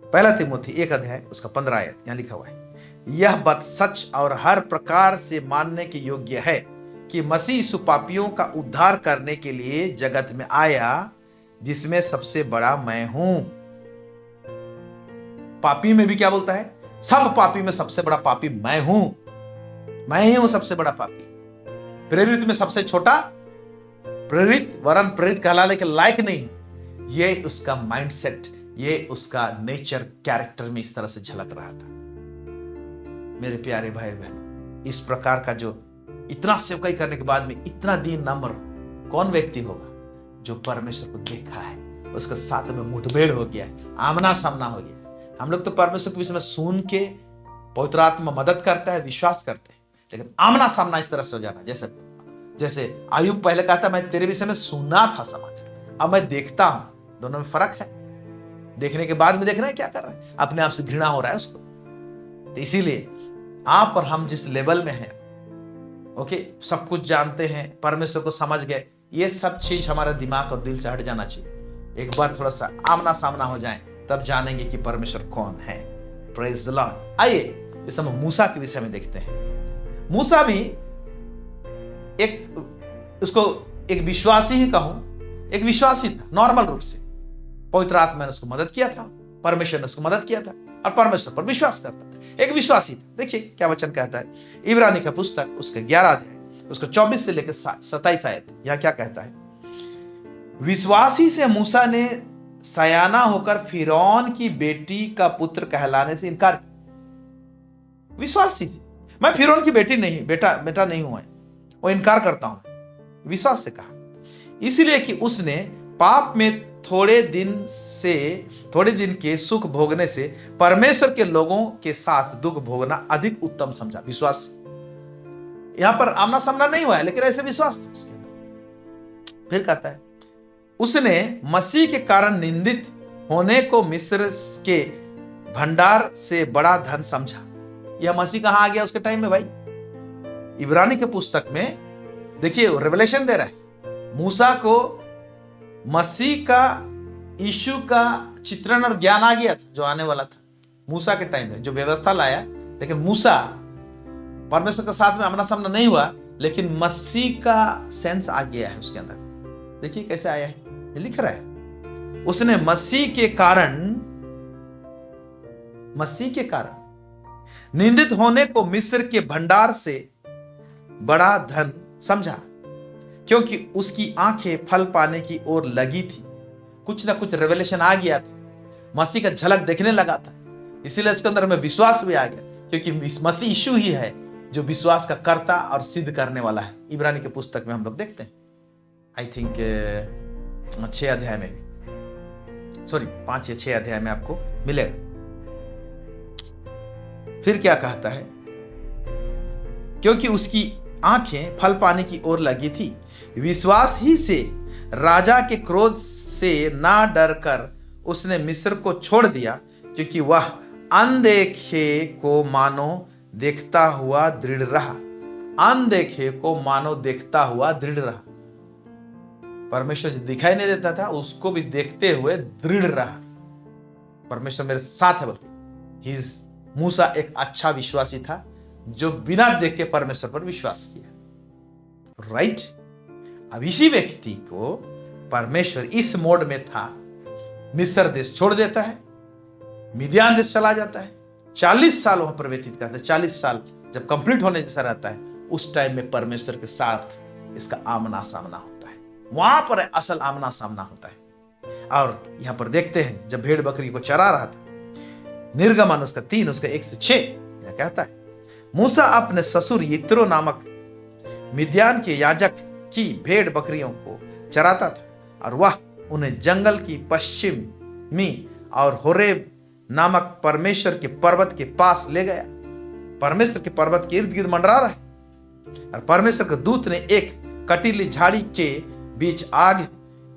पहला तिमोथी 1 अध्याय उसका 15 आयत, यहां लिखा हुआ है, यह बात सच और हर प्रकार से मानने के योग्य है कि मसीह यीशु पापियों का उद्धार करने के लिए जगत में आया, जिसमें सबसे बड़ा मैं हूं। पापी में भी क्या बोलता है? सब पापी में सबसे बड़ा पापी मैं हूं। मैं ही हूं सबसे बड़ा पापी। प्रेरित में सबसे छोटा प्रेरित वरन प्रेरित कहलाने के लायक नहीं, ये उसका माइंडसेट, ये उसका नेचर, कैरेक्टर में इस तरह से झलक रहा था। मेरे प्यारे भाई बहनों, इस प्रकार का जो इतना सेवकाई करने के बाद में इतना दीन नम्र कौन व्यक्ति होगा जो परमेश्वर को देखा है, उसके साथ में मुठभेड़ हो गया है, आमना सामना हो गया। हम लोग तो परमेश्वर के विषय में सुन के पवित्र आत्मा मदद करता है, विश्वास करते हैं, लेकिन आमना सामना इस तरह से हो जाना, जैसे आयुब पहले कहता मैं तेरे विषय में सुना था समाचार, अब मैं देखता हूं। दोनों में फर्क है। देखने के बाद में देखना है क्या कर रहा है, अपने आप से घृणा हो रहा है उसको। तो इसीलिए आप और हम जिस लेवल में हैं, ओके, सब कुछ जानते हैं, परमेश्वर को समझ गए, ये सब चीज हमारा दिमाग और दिल से हट जाना चाहिए। एक बार थोड़ा सा आमना सामना हो जाए, तब जानेंगे कि परमेश्वर कौन है। Praise the Lord. आइए इस समय मूसा के विषय में देखते हैं। मूसा भी उसको एक विश्वासी ही कहूं, एक विश्वासी था नॉर्मल रूप से। पवित्र आत्मा ने उसको मदद किया था, परमेश्वर ने उसको मदद किया था और परमेश्वर पर विश्वास करता था, एक विश्वासी था। देखिए क्या वचन कहता है, इब्रानी का पुस्तक उसके 11 अध्याय, उसको 24 से लेकर 27 आयत। यह क्या कहता है, विश्वासी से मूसा ने सयाना होकर फिरौन की बेटी का पुत्र कहलाने से इनकार किया। विश्वासी जी, मैं फिरौन की बेटी नहीं, बेटा नहीं हुआ, वो इनकार करता हूं, विश्वास से कहा, इसलिए कि उसने पाप में थोड़े दिन के सुख भोगने से परमेश्वर के लोगों के साथ दुख भोगना अधिक उत्तम समझा। विश्वास, यहां पर आमना सामना नहीं हुआ है, लेकिन ऐसे विश्वास था उसके अंदर। फिर कहता है, उसने मसीह के कारण निंदित होने को मिस्र के भंडार से बड़ा धन समझा। यह मसीह कहां आ गया उसके टाइम में भाई? इब्रानी के पुस्तक में देखिए रेवलेशन दे रहा है, मूसा को मसीह का, यीशु का चित्रण और ज्ञान आ गया था जो आने वाला था मूसा के टाइम में, जो व्यवस्था लाया। लेकिन मूसा परमेश्वर के साथ में आमना सामना नहीं हुआ, लेकिन मसीह का सेंस आ गया है उसके अंदर। देखिए कैसे आया है, ये लिख रहा है, उसने मसीह के कारण निंदित होने को मिस्र के भंडार से बड़ा धन समझा, क्योंकि उसकी आंखें फल पाने की ओर लगी थी। कुछ ना कुछ रेवलेशन आ गया था, मसीह का झलक देखने लगा था, इसीलिए इसके अंदर में विश्वास भी आ गया, क्योंकि मसीह यीशु ही है जो विश्वास का कर्ता और सिद्ध करने वाला है। इब्रानी के पुस्तक में हम लोग देखते हैं, आई थिंक 6 अध्याय में, सॉरी 5 या 6 अध्याय में आपको मिलेगा। फिर क्या कहता है, क्योंकि उसकी आंखें फल पाने की ओर लगी थी, विश्वास ही से राजा के क्रोध से ना डर कर उसने मिस्र को छोड़ दिया, क्योंकि वह अनदेखे को मानो देखता हुआ दृढ़ रहा। अनदेखे को मानो देखता हुआ दृढ़ रहा। परमेश्वर जो दिखाई नहीं देता था उसको भी देखते हुए दृढ़ रहा। परमेश्वर मेरे साथ है, बल्कि मूसा एक अच्छा विश्वासी था जो बिना देख के परमेश्वर पर विश्वास किया। राइट? अब इसी व्यक्ति को परमेश्वर इस मोड में था, मिस्र देश छोड़ देता है, मिदियान देश चला जाता है, 40 साल वहां पर व्यतीत करता है। 40 साल जब कंप्लीट होने जैसा रहता है, उस टाइम में परमेश्वर के साथ इसका आमना सामना होता है। वहां पर असल आमना सामना होता है। और यहां पर देखते हैं, जब भेड़ बकरी को चरा रहा था, निर्गमन उसका 3 उसका 1 से 6 कहता है, मूसा अपने ससुर यित्रो नामक मिद्यान के याजक की भेड़ बकरियों को चराता था, और वह उन्हें जंगल की पश्चिमी और होरेब नामक परमेश्वर के पर्वत के पास ले गया। परमेश्वर के पर्वत के इर्द गिर्द मंडरा रहा है, और परमेश्वर के दूत ने एक कटीली झाड़ी के बीच आग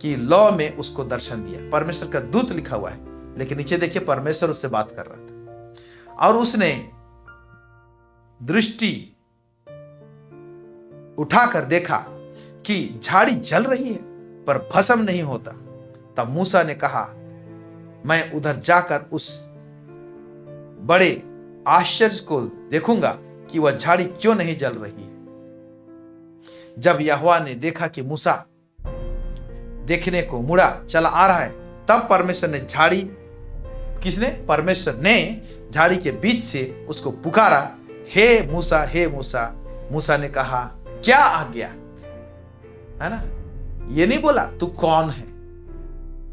की लौ में उसको दर्शन दिया। परमेश्वर का दूत लिखा हुआ है, लेकिन नीचे देखिए परमेश्वर उससे बात कर रहा था, और उसने दृष्टि उठाकर देखा कि झाड़ी जल रही है पर भस्म नहीं होता। तब मूसा ने कहा, मैं उधर जाकर उस बड़े आश्चर्य को देखूंगा कि वह झाड़ी क्यों नहीं जल रही है। जब यहोवा ने देखा कि मूसा देखने को मुड़ा चला आ रहा है, तब परमेश्वर ने झाड़ी के बीच से उसको पुकारा, हे मूसा, हे मूसा। मूसा ने कहा, क्या आज्ञा है ना? ये नहीं बोला तू कौन है,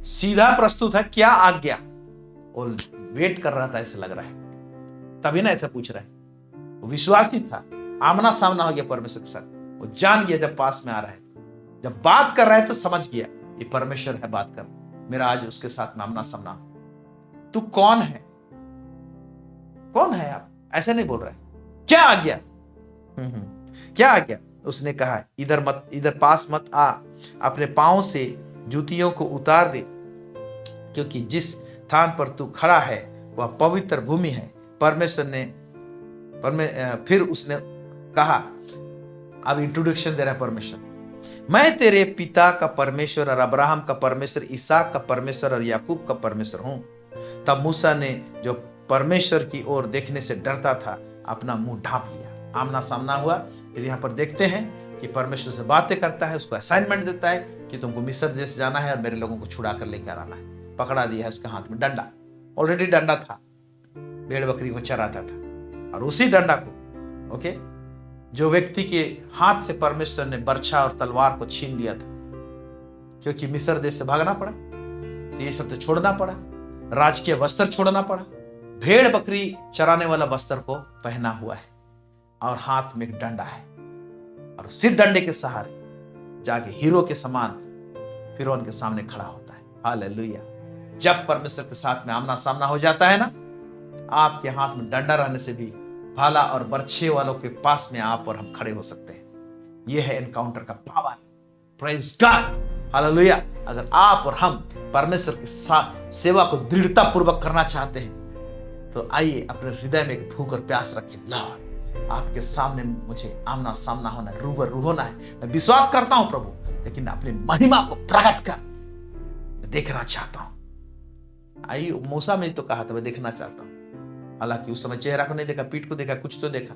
सीधा प्रस्तुत है क्या आज्ञा। वो वेट कर रहा था ऐसे लग रहा है, तभी ना ऐसा पूछ रहा है। वो विश्वासी था, आमना सामना हो गया परमेश्वर के साथ। वो जान गया जब पास में आ रहा है, जब बात कर रहा है तो समझ गया ये परमेश्वर है बात कर, मेरा आज उसके साथ में आमना सामना। तू कौन है, कौन है आप, ऐसे नहीं बोल रहा है, क्या आज्ञा। क्या आज्ञा। उसने कहा इधर पास मत आ, अपने पांव से जूतियों को उतार दे, क्योंकि जिस स्थान पर तू खड़ा है वह पवित्र भूमि है। फिर उसने कहा, अब इंट्रोडक्शन दे रहा है परमेश्वर, मैं तेरे पिता का परमेश्वर और अब्राहम का परमेश्वर, इसहाक का परमेश्वर और याकूब का परमेश्वर हूं। तब मूसा ने, जो परमेश्वर की ओर देखने से डरता था, अपना मुंह ढांप लिया। आमना सामना हुआ। फिर यहाँ पर देखते हैं कि परमेश्वर से बातें करता है, उसको असाइनमेंट देता है कि तुमको मिस्र देश जाना है और मेरे लोगों को छुड़ा कर लेकर आना है। पकड़ा दिया है उसके हाथ में डंडा, ऑलरेडी डंडा था, भेड़ बकरी को चराता था। और उसी डंडा को जो व्यक्ति के हाथ से परमेश्वर ने बर्छा और तलवार को छीन लिया था, क्योंकि मिस्र देश से भागना पड़ा, तो ये सब तो छोड़ना पड़ा, राजकीय वस्त्र छोड़ना पड़ा, भेड़ बकरी चराने वाला वस्त्र को पहना हुआ है और हाथ में एक डंडा है, और उसी डंडे के सहारे जाके हीरो के समान फिरौन के सामने खड़ा होता है। हालेलुया। जब परमेश्वर के साथ में आमना सामना हो जाता है ना, आपके हाथ में डंडा रहने से भी भाला और बर्छे वालों के पास में आप और हम खड़े हो सकते हैं। यह है एनकाउंटर का पावर। Praise God, hallelujah. अगर आप और हम परमेश्वर के साथ सेवा को दृढ़ता पूर्वक करना चाहते हैं, तो आइए अपने हृदय में एक भूख और प्यास रखें। लॉर्ड, आपके सामने मुझे आमना सामना होना है, रूबरू होना है। मैं विश्वास करता हूं प्रभु, लेकिन अपनी महिमा को प्रकट कर मैं देखना चाहता हूं। आइए, मूसा में तो कहा था मैं देखना चाहता हूं। हालांकि उस समय चेहरा को नहीं देखा, पीठ को देखा, कुछ तो देखा।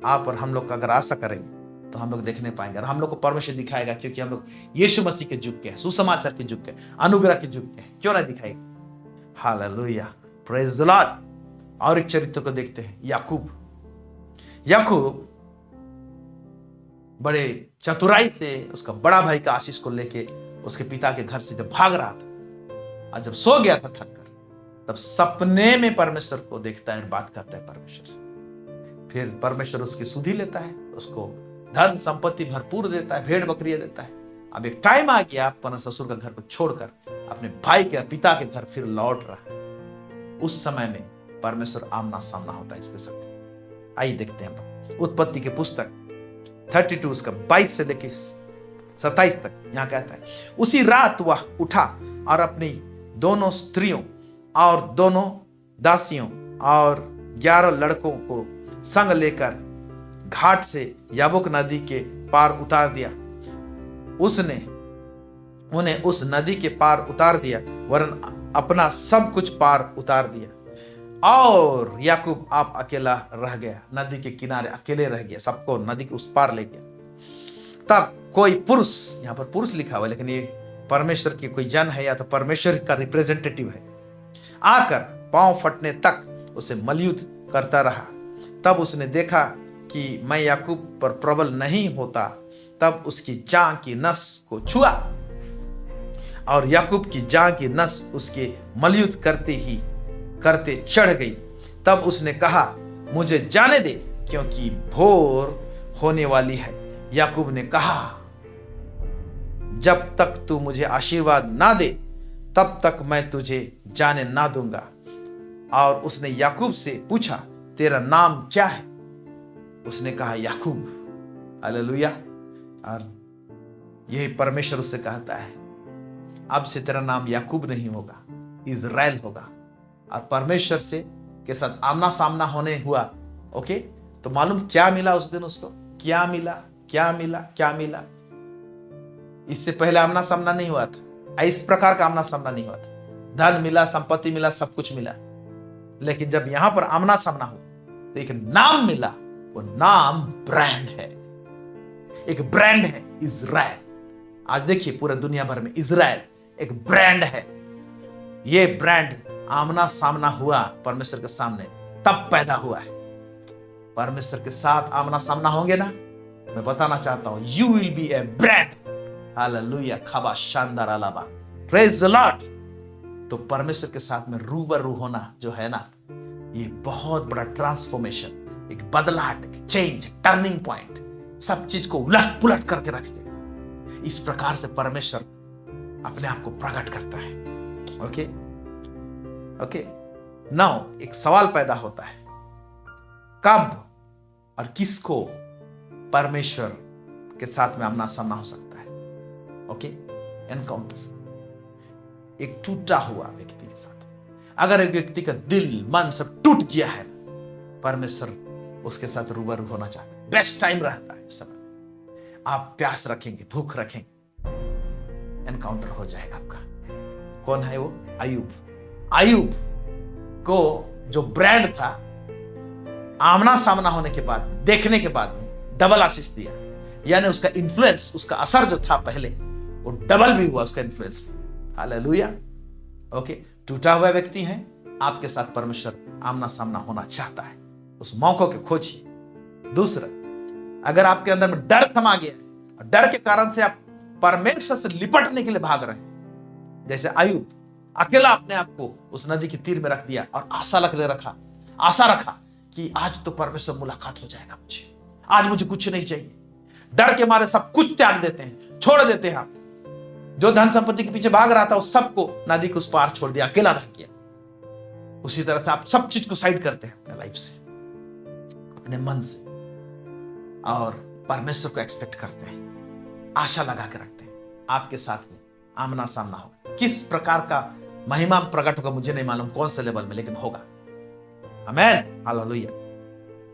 आप और हम लोग अगर आशा करेंगे तो हम लोग देखने पाएंगे, और हम लोग को परमेश्वर दिखाएगा, क्योंकि हम लोग यीशु मसीह के युग के हैं, सुसमाचार के युग के, अनुग्रह के युग के हैं। क्यों ना दिखाएगा। Hallelujah, praise the Lord. और एक चरित्र को देखते हैं, याकूब। याकूब बड़े चतुराई से उसका बड़ा भाई का आशीष को लेके उसके पिता के घर से जब भाग रहा था, और जब सो गया था थक कर, तब सपने में परमेश्वर को देखता है और बात करता है परमेश्वर से। फिर परमेश्वर उसकी सुधि लेता है, उसको धन संपत्ति भरपूर देता है, भेड़ बकरियां देता है। अब एक टाइम आ गया, अपना ससुर का घर को छोड़कर अपने भाई के पिता के घर फिर लौट रहा है। उस समय में परमेश्वर आमना सामना होता है इसके साथ। आइए देखते हैं हम लोग उत्पत्ति की पुस्तक 32 उसका 22 से लेकर 27 तक। यहां कहता है, उसी रात वह उठा और अपनी दोनों स्त्रियों और दोनों दासियों और 11 लड़कों को संग लेकर घाट से याबोक नदी के पार उतार दिया। उसने उन्हें उस नदी के पार उतार दिया, वरन अपना सब कुछ पार उतार दिया। और याकूब आप अकेला रह गया, नदी के किनारे अकेले रह गया, सबको नदी के उस पार ले गया। तब कोई पुरुष, यहां पर पुरुष लिखा हुआ है, लेकिन ये परमेश्वर की कोई जन है या तो परमेश्वर का रिप्रेजेंटेटिव है, आकर पांव फटने तक उसे मलयुद्ध करता रहा। तब उसने देखा कि मैं याकूब पर प्रबल नहीं होता, तब उसकी जांघ की नस को छुआ, और याकूब की जांघ की नस उसके मलयुद्ध करते चढ़ गई। तब उसने कहा, मुझे जाने दे, क्योंकि भोर होने वाली है। याकूब ने कहा, जब तक तू मुझे आशीर्वाद ना दे, तब तक मैं तुझे जाने ना दूंगा। और उसने याकूब से पूछा, तेरा नाम क्या है? उसने कहा, याकूब। हालेलुया। और यही परमेश्वर उससे कहता है, अब से तेरा नाम याकूब नहीं होगा, इज़राइल होगा। और परमेश्वर से के साथ आमना सामना होने हुआ। ओके, तो मालूम क्या मिला उस दिन उसको? क्या मिला? इससे पहले आमना सामना नहीं हुआ था, इस प्रकार का आमना सामना नहीं हुआ था। धन मिला, संपत्ति मिला, सब कुछ मिला, लेकिन जब यहां पर आमना सामना हुआ तो एक नाम मिला। वो नाम ब्रांड है, एक ब्रांड है, इज़राइल। आज देखिए पूरे दुनिया भर में इज़राइल एक ब्रांड है। ये ब्रांड आमना सामना हुआ परमेश्वर के सामने, तब पैदा हुआ है। परमेश्वर के साथ आमना सामना होंगे ना, मैं बताना चाहता हूं, you will be A brand hallelujah, खाबा शानदार अलावा, प्रेज द लॉर्ड। तो परमेश्वर के साथ में रूबरू होना जो है ना, ये बहुत बड़ा ट्रांसफॉर्मेशन, एक बदलाहट, एक चेंज, टर्निंग पॉइंट, सब चीज को उलट पुलट करके रख देगा। इस प्रकार से परमेश्वर अपने आप को प्रकट करता है। ओके ओके, नाउ एक सवाल पैदा होता है, कब और किसको परमेश्वर के साथ में आमना सामना हो सकता है? ओके, एनकाउंटर, एक टूटा हुआ व्यक्ति के साथ। अगर एक व्यक्ति का दिल मन सब टूट गया है, परमेश्वर उसके साथ रूबरू होना चाहता है। बेस्ट टाइम रहता है इस समय। आप प्यास रखेंगे, भूख रखेंगे, एनकाउंटर हो जाएगा आपका। कौन है वो? अय्यूब। अय्यूब को जो ब्रांड था, आमना सामना होने के बाद, देखने के बाद में डबल आशीष दिया। यानी उसका इन्फ्लुएंस, उसका असर जो था पहले, वो डबल भी हुआ उसका इन्फ्लुएंस। हालेलुया। ओके, टूटा हुआ व्यक्ति है, आपके साथ परमेश्वर आमना सामना होना चाहता है, उस मौके को खोजिए। दूसरा, अगर आपके अंदर में डर समा गया है और डर के कारण से आप परमेश्वर से लिपटने के लिए भाग रहे हैं, जैसे अय्यूब अकेला अपने आप को उस नदी के तीर में रख दिया और आशा रखा कि आज तो परमेश्वर मुलाकात हो जाएगा मुझे, आज मुझे कुछ नहीं चाहिए। डर के मारे सब कुछ त्याग देते हैं, छोड़ देते हैं। आप जो धन संपत्ति के पीछे भाग रहा था, उस सबको नदी के उस पार छोड़ दिया, अकेला रह गया। उसी तरह से आप सब चीज को साइड करते हैं अपने लाइफ से, अपने मन से, और परमेश्वर को एक्सपेक्ट करते हैं, आशा लगा के रखते हैं आपके साथ में आमना सामना होगा। किस प्रकार का महिमा प्रकट होगा मुझे नहीं मालूम, कौन से लेवल में, लेकिन होगा। आमेन, हालेलुया।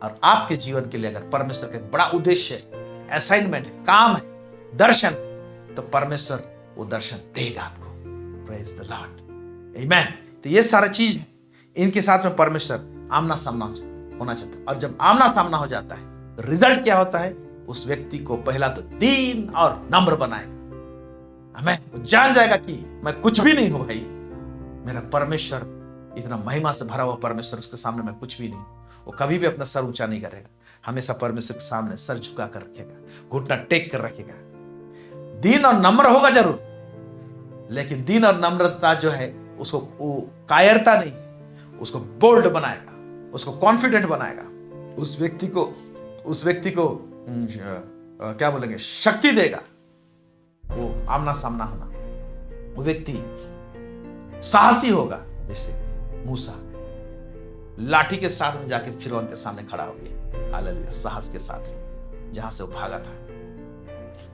और आपके जीवन के लिए अगर परमेश्वर का एक बड़ा उद्देश्य है, असाइनमेंट है, काम है, दर्शन है, तो परमेश्वर वो दर्शन देगा आपको। प्रेज द लॉर्ड, आमेन। तो ये सारा चीज है, इनके साथ में परमेश्वर आमना सामना होना चाहता है। और जब आमना सामना हो जाता है तो रिजल्ट क्या होता है? उस व्यक्ति को पहला तो दीन और नम्र बनाएगा। आमेन। वो जान जाएगा कि मैं कुछ भी नहीं हूं भाई, मेरा परमेश्वर इतना महिमा से भरा हुआ परमेश्वर, उसके सामने मैं कुछ भी नहीं। वो कभी भी अपना सर ऊंचा नहीं करेगा, हमेशा परमेश्वर के सामने सर झुका कर रखेगा, घुटना टेक कर रखेगा। दीन और नम्र होगा जरूर, लेकिन दीन और नम्रता जो है उसको वो कायरता नहीं, उसको बोल्ड बनाएगा, उसको कॉन्फिडेंट बनाएगा, उस व्यक्ति को क्या बोलेंगे, शक्ति देगा। वो आमना सामना होना, वो व्यक्ति साहसी होगा। जैसे मूसा लाठी के साथ में जाके फिरौन के सामने खड़ा हो गया, हालेलुया, साहस के साथ में, जहां से वो भागा था,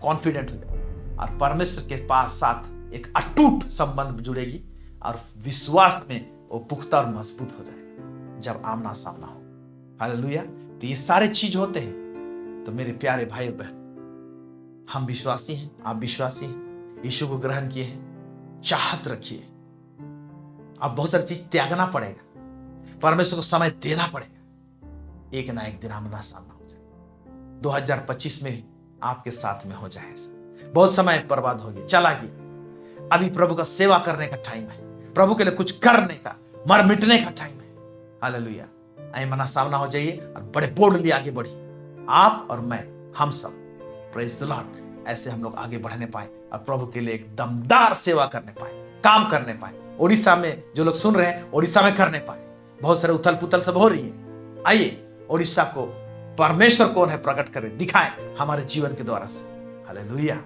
कॉन्फिडेंट हो गया। और परमेश्वर के पास साथ एक अटूट संबंध जुड़ेगी और विश्वास में वो पुख्ता और मजबूत हो जाएगा जब आमना सामना हो। हालेलुया। तो ये सारे चीज होते हैं। तो मेरे प्यारे भाई और बहन, हम विश्वासी हैं, आप विश्वासी हैं, यीशु को ग्रहण किए हैं, चाहत रखिए। अब बहुत सारी चीज त्यागना पड़ेगा, परमेश्वर को समय देना पड़ेगा, एक ना एक दिन आमना सामना हो जाए। 2025 में आपके साथ में हो जाए ऐसा। बहुत समय बर्बाद हो गया, चला गया। अभी प्रभु का सेवा करने का टाइम है, प्रभु के लिए कुछ करने का, मर मिटने का टाइम है। हालेलुया। आमना सामना हो जाइए और बड़े बोल्डली आगे बढ़िए, आप और मैं, हम सब। Praise the Lord. ऐसे हम लोग आगे बढ़ने पाए और प्रभु के लिए एक दमदार सेवा करने पाए, काम करने पाए। ओडिशा में जो लोग सुन रहे हैं, ओडिशा में करने पाए। बहुत सारे उथल पुथल सब हो रही है, आइए ओडिशा को परमेश्वर कौन है प्रकट करें, दिखाएं हमारे जीवन के द्वारा से। हालेलुया।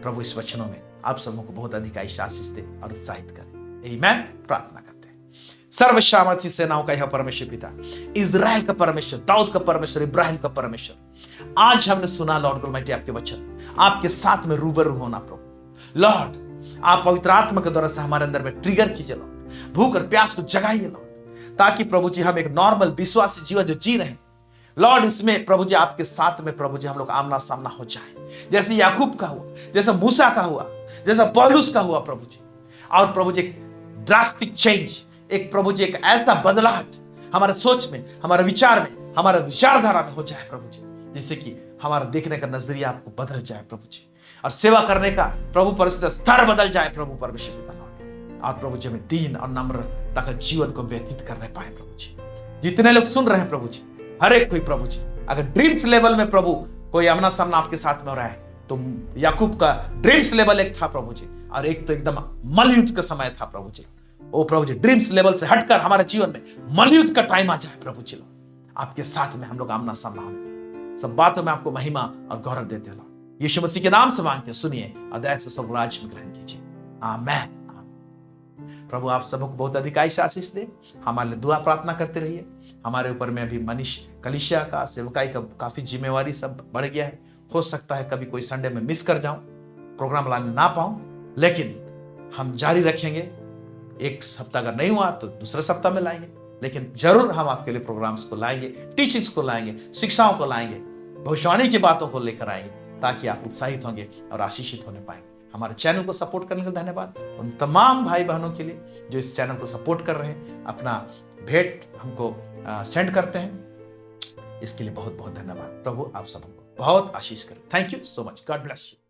प्रभु इस वचनों में आप सबों को बहुत अधिक आशीष दे और उत्साहित करे। आमीन। प्रार्थना करते हैं। सर्वसामर्थी सेनाओं का यह परमेश्वर पिता, इजराइल का परमेश्वर, दाऊद का परमेश्वर, इब्राहिम का परमेश्वर, आज हमने सुना लॉर्ड ऑलमाइटी आपके वचन, आपके साथ में रूबरू होना प्रभु। लॉर्ड, आप पवित्र आत्मा के द्वारा से हमारे अंदर में ट्रिगर कीजिए लॉर्ड, भूख और प्यास को जगाइए लॉर्ड, ताकि प्रभु जी हम एक नॉर्मल विश्वासी जीवन जो जी रहे हैं लॉर्ड, इसमें प्रभु जी आपके साथ में प्रभु जी हम लोग आमना सामना हो जाए, जैसे याकूब का हुआ, जैसा मूसा का हुआ, जैसा पौलुस का हुआ प्रभु जी। और प्रभु जी एक ड्रास्टिक चेंज, एक प्रभु जी एक ऐसा बदलाहट हमारे सोच में, हमारे विचार में, हमारे विचारधारा में हो जाए प्रभु जी, जिससे कि हमारा देखने का नजरिया आपको बदल जाए प्रभु जी, और सेवा करने का प्रभु परिस्थिति स्तर बदल जाए प्रभु परमेश्वर पिता लॉर्ड। और प्रभु जी हमें दीन और नम्रता का जीवन को व्यतीत करने पाए प्रभु जी। जितने लोग सुन रहे हैं प्रभु जी, हर एक कोई प्रभु जी, अगर ड्रीम्स लेवल में प्रभु कोई आमना सामना आपके साथ में हो रहा है, तो याकूब का ड्रीम्स लेवल एक था प्रभु जी, और एक तो एकदम मलयुद्ध का समय था प्रभु जी। ओ प्रभु जी, ड्रीम्स लेवल से हटकर हमारे जीवन में मलयुद्ध का टाइम आ जाए प्रभु जी। आपके साथ में हम लोग आमना सामना होने, सब बातों में आपको महिमा और गौरव देते हैं लॉर्ड। यीशु मसीह के नाम से मांगते हैं, सुनिए और दया से सब राज्य में ग्रहण कीजिए। आमेन। प्रभु आप सबको बहुत अधिक आशीष दे। हमारे लिए दुआ प्रार्थना करते रहिए। हमारे ऊपर में अभी मनीष कलीसिया का सेवकाई का काफी जिम्मेवारी सब बढ़ गया है। हो सकता है कभी कोई संडे में मिस कर जाऊं, प्रोग्राम लाने ना पाऊं, लेकिन हम जारी रखेंगे। एक सप्ताह अगर नहीं हुआ तो दूसरे सप्ताह में लाएंगे, लेकिन जरूर हम आपके लिए प्रोग्राम्स को लाएंगे, टीचिंग्स को लाएंगे, शिक्षाओं को लाएंगे, भविष्यवाणी की बातों को लेकर आएंगे, ताकि आप उत्साहित होंगे और आशीषित होने पाएंगे। हमारे चैनल को सपोर्ट करने के लिए धन्यवाद। उन तमाम भाई बहनों के लिए जो इस चैनल को सपोर्ट कर रहे हैं, अपना भेंट हमको सेंड करते हैं, इसके लिए बहुत बहुत धन्यवाद। प्रभु आप सबको बहुत आशीष करें। Thank you so much. God bless you.